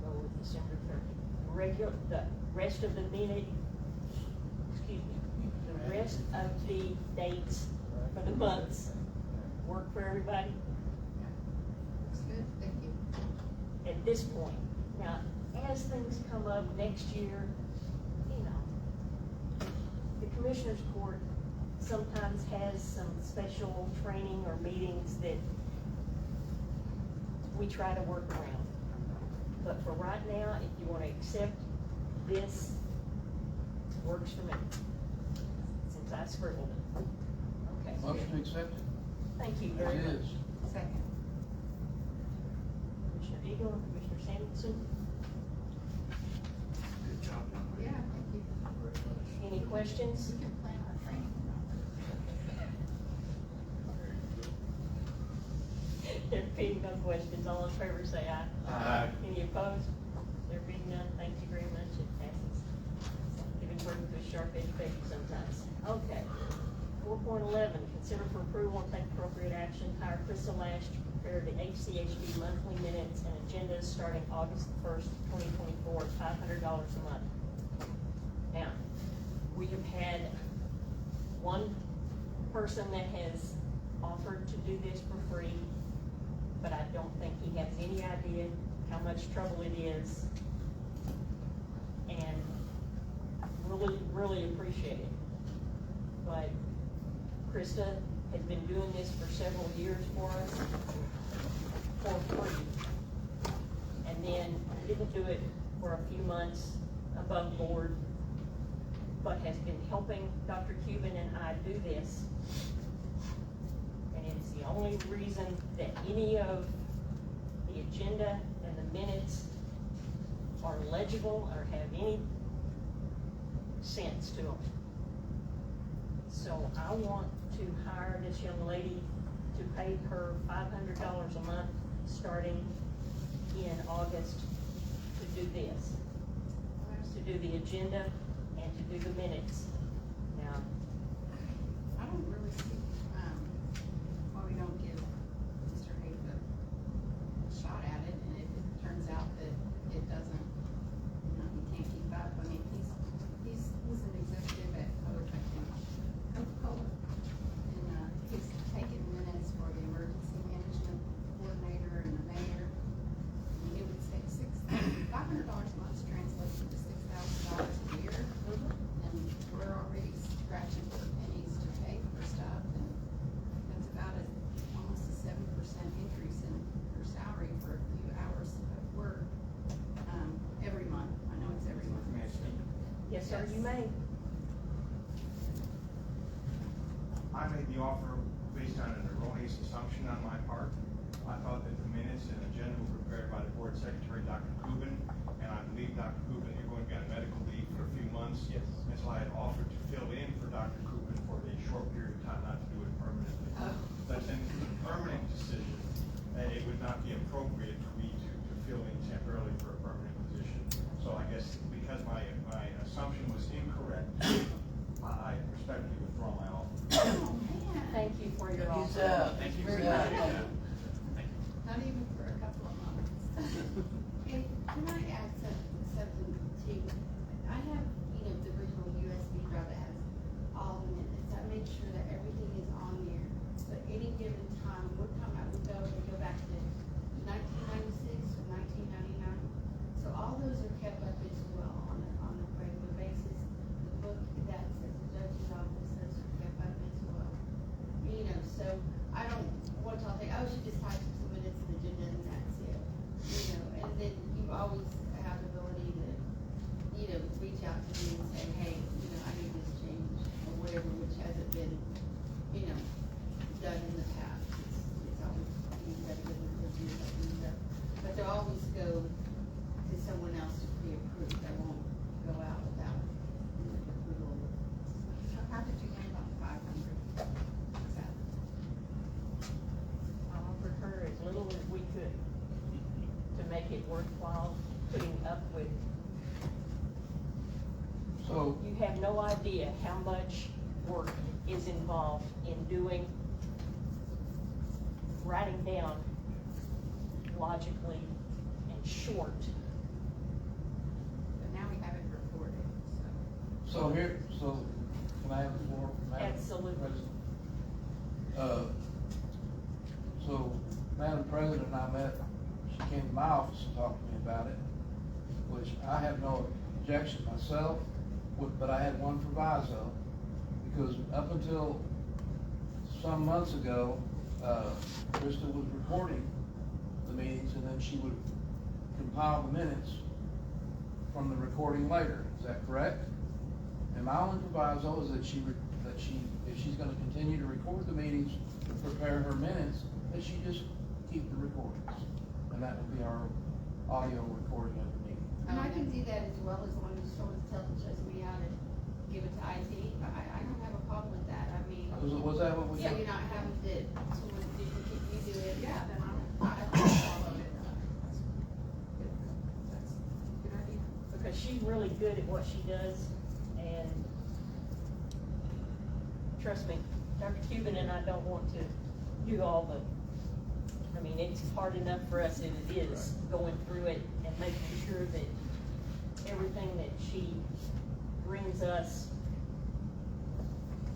B: Go with December 30th. The rest of the meeting, excuse me, the rest of the dates for the months work for everybody
L: Looks good, thank you.
B: at this point. Now, as things come up next year, you know, the Commissioners Court sometimes has some special training or meetings that we try to work around. But for right now, if you wanna accept this, works for me, since I scribbled it. Okay.
I: there. Motion accepted.
B: Thank you
I: As
B: very much.
I: is.
L: Second.
B: Commissioner Eagle and Commissioner Samuelson,
F: Good job, John.
L: Yeah, thank you.
B: any questions?
L: We can plan our training.
B: being no questions, all in favor say aye.
K: Aye.
B: Any opposed? There being none, thank you very much, it passes. Giving birth to a sharp-edged baby sometimes. Okay. 4.11, consider for approval and take appropriate action, hire Crystal Lash to prepare the HCHD monthly minutes and agendas starting August 1st, 2024, at $500 a month. Now, we have had one person that has offered to do this for free, but I don't think he has any idea how much trouble it is. And really, really appreciate it. But Krista has been doing this for several years for us for free. And then didn't do it for a few months above board, but has been helping Dr. Cuban and I do this. And it's the only reason that any of the agenda and the minutes are legible or have any sense to them. So I want to hire this young lady to pay her $500 a month starting in August to do this. To do the agenda and to do the minutes. Now,
L: I don't really see, why we don't give Mr. Hayes a shot at it, and if it turns out that it doesn't, he can't keep up. I mean, he's an executive at Coca-Cola, and, he's taking minutes for the emergency management coordinator and the mayor. I mean, it would take $500 a month translates into $6,000 a year. And we're already scratching for pennies to pay for stuff, and that's about almost a 7% increase in her salary for a few hours of work, every month. I know it's every month.
B: yes, sir, you may.
O: I made the offer based on an erroneous assumption on my part. I thought that the minutes and agenda were prepared by the board secretary, Dr. Kubin, and I believe Dr. Kubin, you're going to be on medical leave for a few months.
K: Yes.
O: And so I had offered to fill in for Dr. Kubin for a short period of time, not to do it permanently. But then the permanent decision, it would not be appropriate for me to fill in temporarily for a permanent position. So I guess because my assumption was incorrect, I respectfully withdraw my offer.
L: Oh, man.
B: Thank you for your offer.
K: Thank you
L: very
K: very
L: much.
K: much.
L: Not even for a couple of months.
M: Hey, can I add something too? I have, the original USB drive that has all the minutes. I make sure that everything is on there. So at any given time, we're talking about, we go back to 1996 or 1999. So all those are kept up as well on a regular basis. The book that says the judge's office, those are kept up as well. So I don't want y'all to think, oh, she just types some minutes in the agenda and that's it. And then you always have the ability to, reach out to me and say, hey, I need this change or whatever, which hasn't been, done in the past. It's always, but they'll always go to someone else to be approved. They won't go out without approval.
L: So how did you end on 500?
B: I offered her as little as we could to make it worthwhile putting up with.
I: So,
B: You have no idea how much work is involved in writing down logically and short.
L: But now we have it recorded,
I: so can I have the floor? Madam
B: Absolutely.
I: President? So, Madam President and I met, she came to my office and talked to me about it, which I have no objection myself, but I had one proviso, because up until some months ago, Krista was recording the meetings, and then she would compile the minutes from the recording later. Is that correct? And my only proviso is that if she's gonna continue to record the meetings and prepare her minutes, that she just keep the recordings. And that would be our audio recording of the meeting.
M: And I can do that as well, as long as someone shows me how to give it to IT. I don't have a problem with that. I mean.
I: Was that what we
M: Yeah,
I: did?
M: you're not having to, someone, you do it.
L: yeah, then I
B: good at what she does, and trust me, Dr. Cuban and I don't want to do all the, I mean, it's hard enough for us as it is, going through it and making sure that everything that she brings us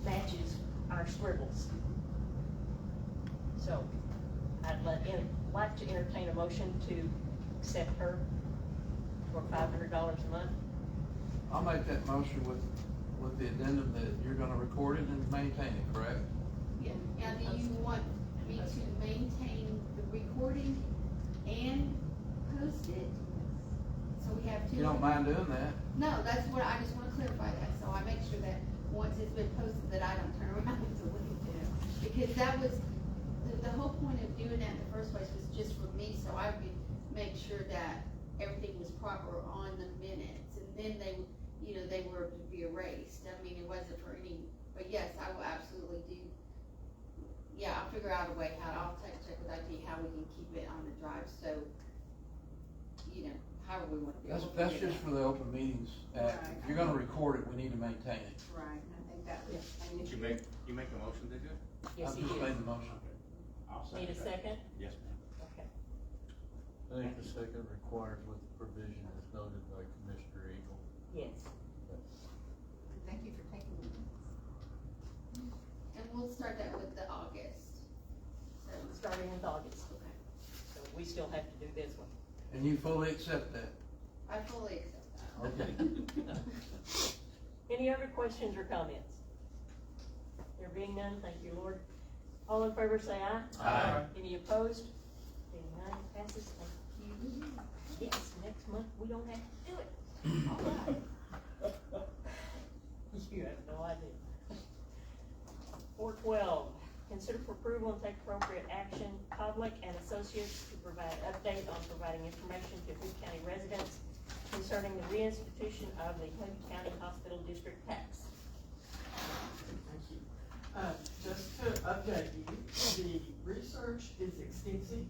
B: matches our scribbles. So, I'd like to entertain a motion to accept her for $500 a month.
P: I'll make that motion with the addendum that you're gonna record it and maintain it, correct?
E: Yeah, now do you want me to maintain the recording and post it? So we have two.
P: You don't mind doing that?
E: No, that's what, I just wanna clarify that, so I make sure that once it's been posted, that I don't turn around and delete it. Because that was, the whole point of doing that in the first place was just for me, so I could make sure that everything was proper on the minutes, and then they, you know, they were to be erased. I mean, it wasn't for any, but yes, I will absolutely do. Yeah, I'll figure out a way I'll check with IT how we can keep it on the drive, so, you know, however we want to do it.
P: That's just for the open meetings act.
E: Right.
P: If you're gonna record it, we need to maintain it.
E: Right, I think that was.
F: Did you make a motion to do it?
B: Yes,
P: I've
B: he
P: just made
B: did.
P: the motion.
F: I'll
B: Need a
F: that.
B: second?
F: Yes, ma'am.
B: Okay.
K: I think the second required with provision as noted by Commissioner Eagle.
B: Yes.
E: Thank you for taking the minutes. And we'll start that with the August. So,
B: Starting with August.
E: okay.
B: So we still have to do this one.
P: And you fully accept that?
E: I fully accept that.
P: Okay.
B: Any other questions or comments? There being none, thank you, Lord. All in favor say aye.
K: Aye.
B: Any opposed? Being none, passes, thank you. Yes, next month, we don't have to do it. All right. You have no idea. 412, consider for approval and take appropriate action, Public and Associates to provide update on providing information to Hood County residents concerning the reinstitution of the Hood County Hospital District tax.
Q: Thank you. Just to update you, the research is extensive,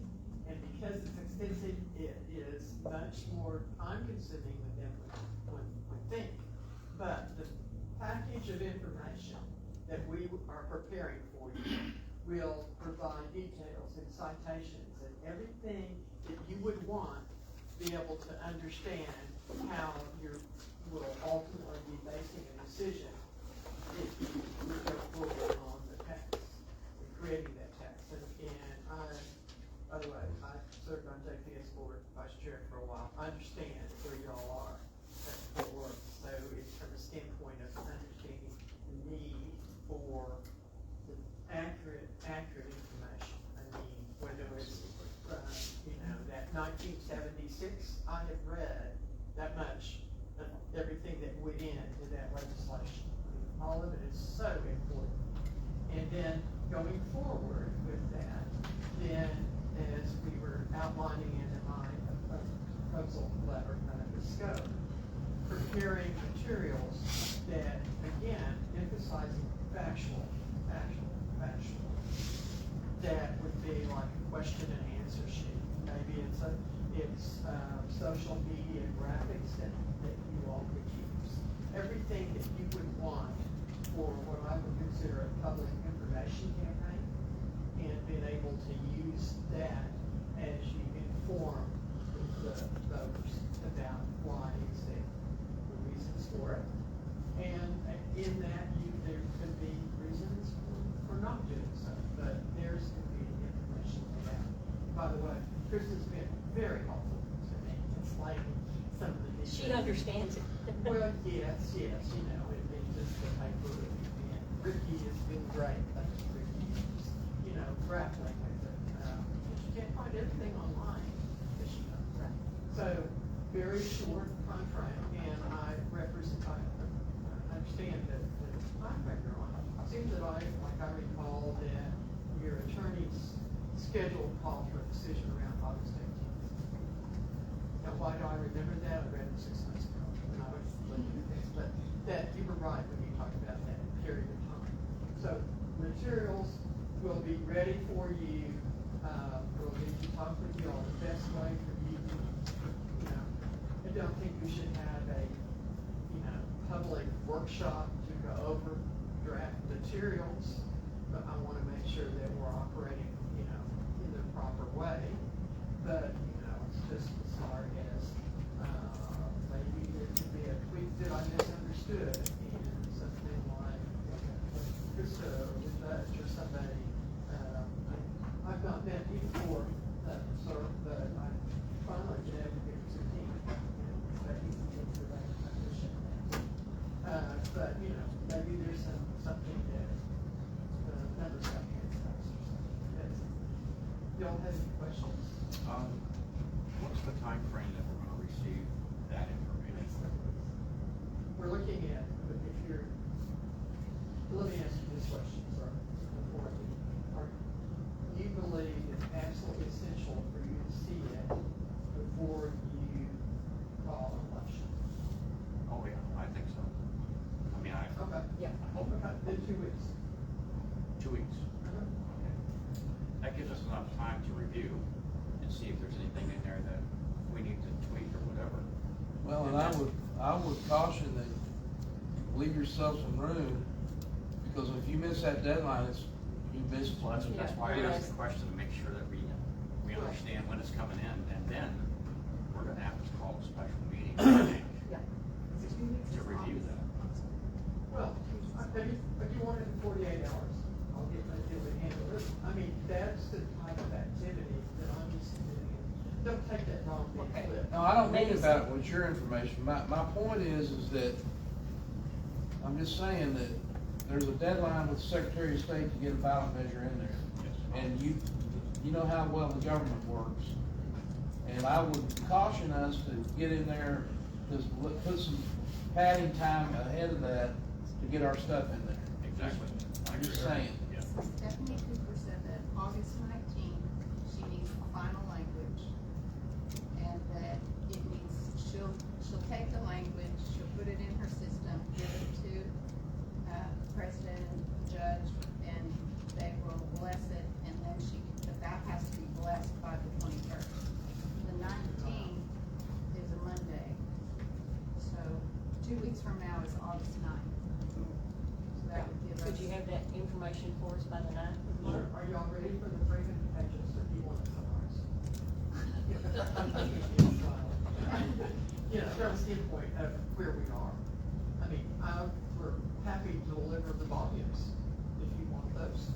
Q: and because it's extensive, it is much more time-consuming than one would think. But the package of information that we are preparing for you will provide details and citations and everything that you would want to be able to understand how you will ultimately be making a decision if you go forward on the tax, and creating that tax. And by the way, I served on JPS board, vice chair for a while. I understand where y'all are at work. So it's from a standpoint of understanding the need for the accurate information. I mean, whether it's, that 1976, I have read that much of everything that went into that legislation. All of it is so important. And then going forward with that, then as we were outlining in my proposal letter, the scope, preparing materials that, again, emphasizing factual, that would be like a question and answer sheet. Maybe it's social media graphics that you all could use. Everything that you would want for what I would consider a public information campaign, and being able to use that as you inform the voters about why it's there, the reasons for it. And in that, there could be reasons for not doing so, but there's going to be information for that. By the way, Kristen's been very helpful to me, explaining some of the details.
B: She understands it.
Q: Well, yes, it means just the paper, and Ricky has been great, thank you, Ricky, grappling with it. You can't find everything online, as you know, right? So, very short contract, and I understand that the time factor on it. It seems that I recall that your attorney's scheduled call for a decision around August 18th. Now, why do I remember that? I read it 6 months ago when I was looking at this, but that you were right when you talked about that period of time. So materials will be ready for you. We'll need to talk with you on the best way for you to, I don't think we should have a workshop to go over draft materials, but I wanna make sure that we're operating, you know, in the proper way. But, you know, it's just as far as, maybe there could be a tweak that I misunderstood, and something like, Krista or Judge or somebody, I've not met you before, sir, but I finally been able to get to team, but you can get to that, I appreciate that. But, you know, maybe there's something that, members have against us or something. Y'all have any questions?
F: What's the time frame that we're gonna receive that information?
Q: We're looking at, if you're, let me ask you this question, sir, before you believe it's absolutely essential for you to see it before you call an election?
F: Oh, yeah, I think so. I mean,
Q: Okay.
B: Yeah.
F: I hope
Q: Okay, then 2 weeks.
F: 2 weeks. Okay. That gives us enough time to review and see if there's anything in there that we need to tweak or whatever.
P: Well, and I would caution that leave yourself some room, because if you miss that deadline, you miss.
F: Well, that's why I
B: Yeah.
F: asked the question, to make sure that we understand when it's coming in, and then we're gonna have to call a special meeting, I think,
B: Yeah.
F: to review that.
Q: Well, if you want it in 48 hours, I'll get my deal to handle it. I mean, that's the type of activity that I'm used to doing. Don't take that wrong,
B: Okay.
Q: Cliff.
P: No, I don't mean about it with your information. My point is that, I'm just saying that there's a deadline with the Secretary of State to get a ballot measure in there. And you know how well the government works. And I would caution us to get in there, just put some padding time ahead of that to get our stuff in there.
F: Exactly.
P: I'm just saying.
F: Yeah.
L: Stephanie Cooper said that August 19th, she needs the final language, and that it needs, she'll take the language, she'll put it in her system, give it to, president and judge, and they will bless it, and then that has to be blessed by the 21st. The 19th is a Monday, so 2 weeks from now is August 9th. So that would give us.
B: Could you have that information for us by the 9th?
Q: Are y'all ready for the 300 pages, or do you want to summarize? You know, that's the point of where we are. I mean, we're happy to deliver the volumes if you want those.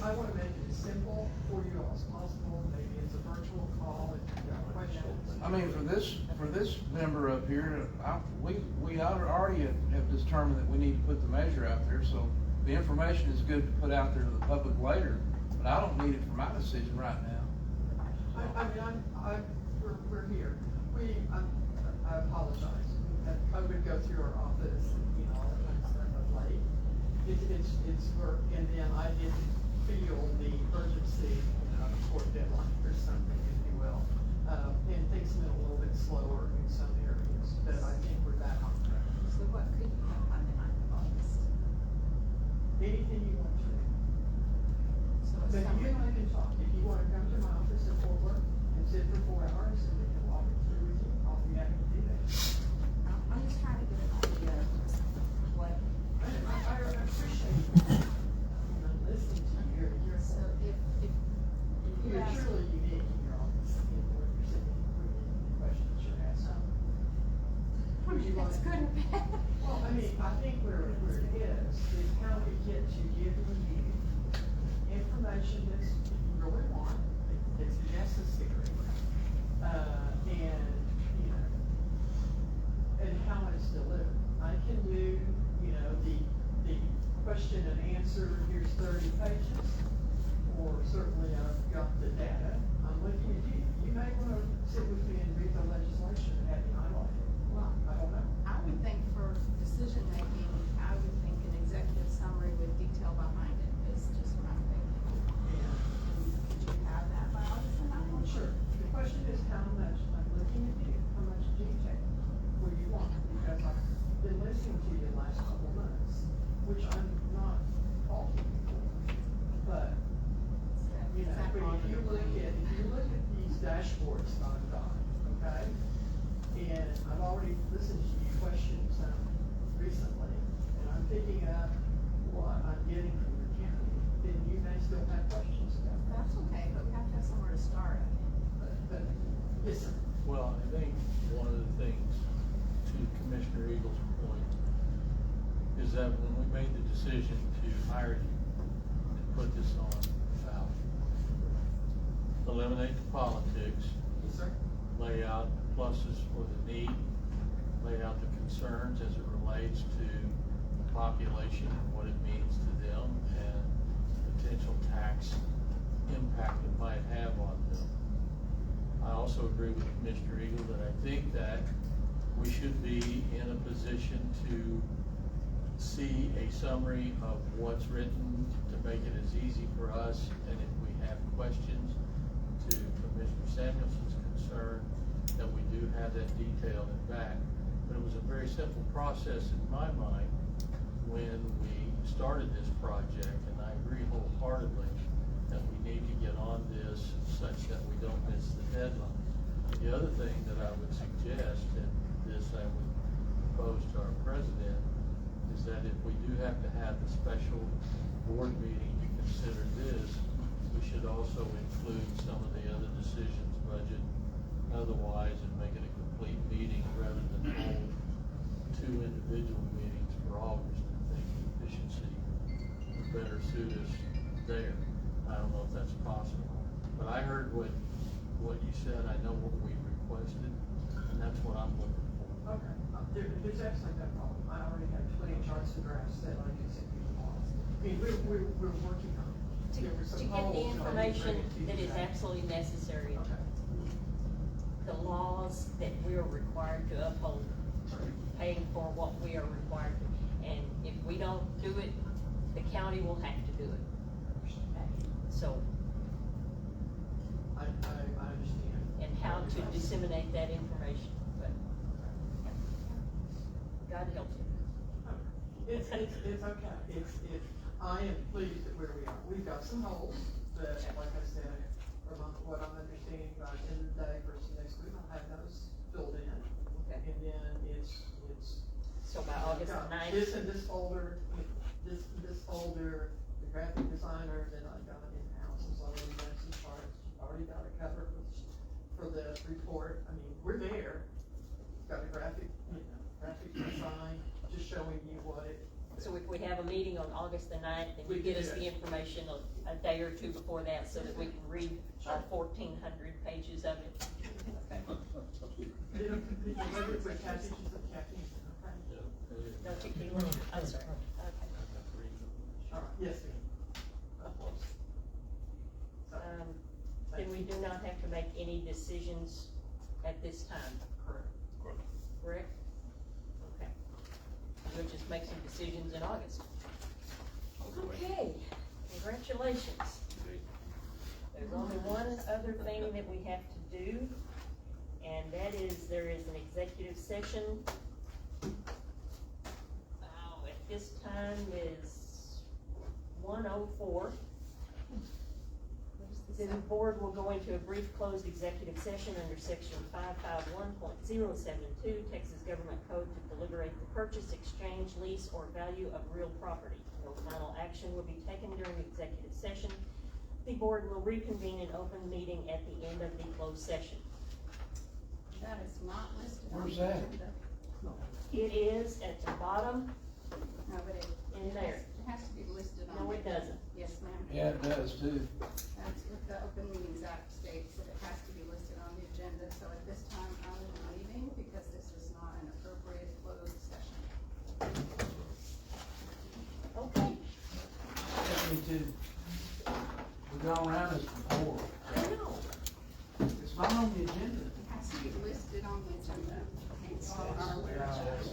Q: I want to make it as simple for you all as possible. Maybe it's a virtual call if you have questions.
P: I mean, for this member up here, we already have determined that we need to put the measure out there, so the information is good to put out there to the public later, but I don't need it for my decision right now.
Q: We're here. I apologize. We had COVID go through our office and, you know, all that kind of stuff of late. It's work, and then I didn't feel the urgency, for deadline or something, if you will. And things went a little bit slower in some areas, but I think we're back on track.
L: So what could you have on the 9th of August?
Q: Anything you want to do.
L: So
Q: But you and I can talk. If you want to come to my office in Fort Worth and sit for 4 hours and we can walk it through with you, I'll be happy to do that.
L: I'm just trying to get an idea of what.
Q: I appreciate you listening to you.
L: So if you
Q: You're
L: ask.
Q: truly unique in your office, in what you're saying, the questions you're asking. Would you want
L: That's
Q: to?
L: good or bad?
Q: Well, I mean, I think where it is how we get to giving you information that you really want, it's necessary, and, you know, and how it's delivered. I can do, you know, the question and answer, here's 30 pages, or certainly I've got the data. I'm looking at you. You may want to sit with me and read the legislation and have me highlight it.
L: Well,
Q: I don't know.
L: I would think for decision-making, I would think an executive summary with detail behind it is just what I'm thinking. Could you have that by August the 9th?
Q: Sure. The question is how much, I'm looking at you, how much detail will you want? Because I've been listening to you the last couple months, which I'm not faulting you for. But, you know, but if you look at these dashboards that I've got, okay? And I've already listened to you question some recently, and I'm picking up what I'm getting from the county, then you may still have questions about that.
L: That's okay, but we have to have somewhere to start, I think.
Q: But, yes, sir.
K: Well, I think one of the things, to Commissioner Eagle's point, is that when we made the decision to hire you and put this on ballot, eliminate the politics,
Q: Yes, sir.
K: lay out the pluses for the need, lay out the concerns as it relates to the population and what it means to them, and potential tax impact it might have on them. I also agree with Commissioner Eagle that I think that we should be in a position to see a summary of what's written to make it as easy for us, and if we have questions, to Commissioner Samuelson's concern, that we do have that detailed and back. But it was a very simple process in my mind when we started this project, and I agree wholeheartedly that we need to get on this such that we don't miss the deadline. The other thing that I would suggest, and this I would propose to our president, is that if we do have to have the special board meeting to consider this, we should also include some of the other decisions, budget, otherwise, and make it a complete meeting rather than hold two individual meetings for August. I think efficiency would better suit us there. I don't know if that's possible, but I heard what you said. I know what we requested, and that's what I'm looking for.
Q: Okay, there's absolutely no problem. I already have 20 charts and graphs that I can send you tomorrow. I mean, we're working on it. There were some
B: To get the
Q: holes that I didn't
B: information
Q: bring it to you
B: that is
Q: today.
B: absolutely necessary,
Q: Okay.
B: the laws that we are required to uphold, paying for what we are required to, and if we don't do it, the county will have to do it. So,
Q: I understand.
B: and how to disseminate that information, but God help you.
Q: It's okay. I am pleased at where we are. We've got some holes that, like I said, from what I'm understanding by the end of the day versus next week, I'll have those filled in.
B: Okay.
Q: And then it's.
B: So by August
Q: I've got
B: 9th.
Q: This and this folder, this folder, the graphic designer that I've got in-house, has already done some charts, already got a cover for the report. I mean, we're there. Got a graphic design, just showing you what it.
B: So if we have a meeting on August the 9th, and you
Q: We
B: get
Q: can
B: us
Q: do
B: the
Q: that.
B: information a day or two before that, so that we can read all 1,400 pages of it. Okay.
Q: Delivered with Kathy, she's with Kathy, okay?
B: Don't you keep, I'm sorry, okay.
Q: All right, yes, ma'am.
B: Then we do not have to make any decisions at this time,
Q: Correct.
B: correct? Okay. We'll just make some decisions in August. Okay, congratulations. There's only one other thing that we have to do, and that is, there is an executive session. At this time is 1:04. Then the board will go into a brief closed executive session under section 551.072 Texas Government Code to deliberate the purchase, exchange, lease, or value of real property. No final action will be taken during the executive session. The board will reconvene in open meeting at the end of the closed session.
L: That is not listed on
P: Where's
L: the
P: that?
L: agenda.
B: It is at the bottom.
L: No, but it.
B: In there.
L: It has to be listed on.
B: No,
L: the
B: it
L: agenda.
B: doesn't.
L: Yes, ma'am.
P: Yeah, it does too.
L: That's what the Open Meetings Act states, that it has to be listed on the agenda, so at this time, I'm leaving because this is not an appropriate closed session.
B: Okay.
P: Me too. We've gone around this before.
B: I know.
P: It's not on the agenda.
L: It has to be listed on the agenda. And you all are aware of that.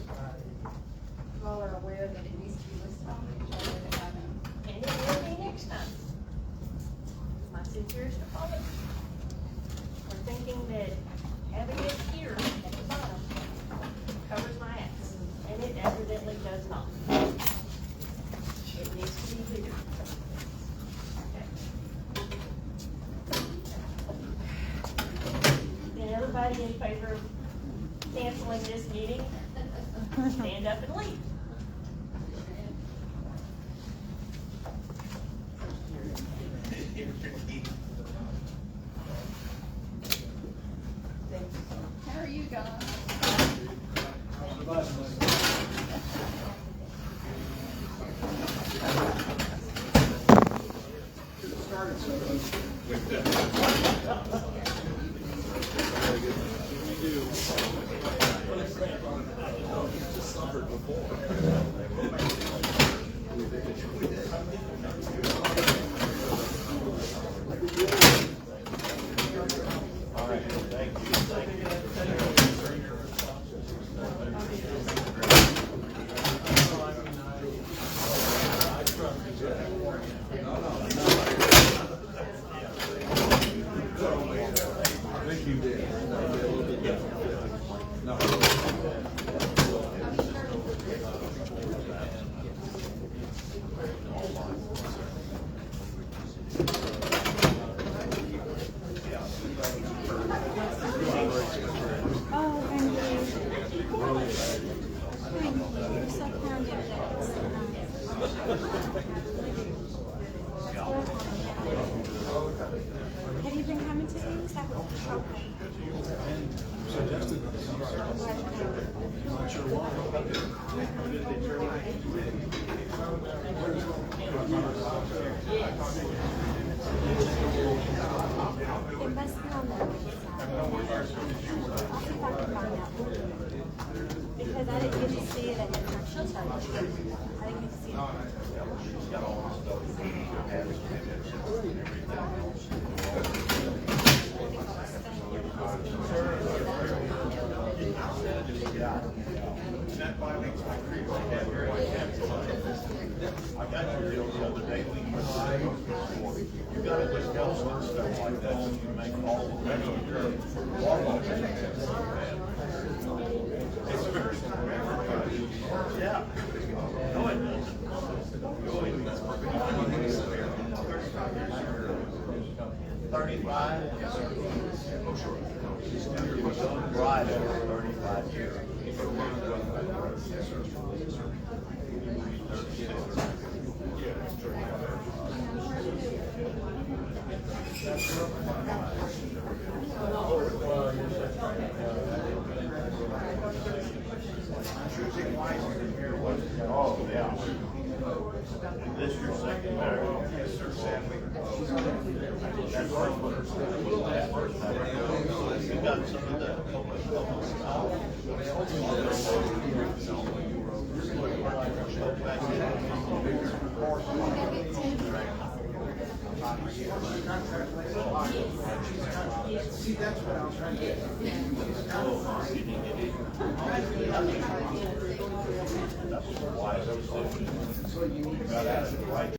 L: You all are aware that it needs to be listed on the agenda to have an.
B: And it will be next time. My sincerest apologies for thinking that having it here at the bottom covers my ass, and it evidently does not. It needs to be here. Okay. Then everybody in favor of canceling this meeting, stand up and leave.
L: Oh, thank you. Thank you. You're so kind of Have you been coming to these? Okay. It must be on the website. I'll see if I can find out. Because I didn't get to see it at the she'll tell you. I didn't get to see it.
H: That violates my creed. I got your deal the other day. You gotta just tell us stuff like that when you make all the rest of your it's very yeah. No, it doesn't. No, it doesn't. 35? Oh, sure. You was on the ride for 35 years. Oh, yeah. This your second marriage? Yes, sir, sadly. That first one, that first time. You got some of the
D: See, that's what I was trying to get.
H: That's why I was so you got out of the right.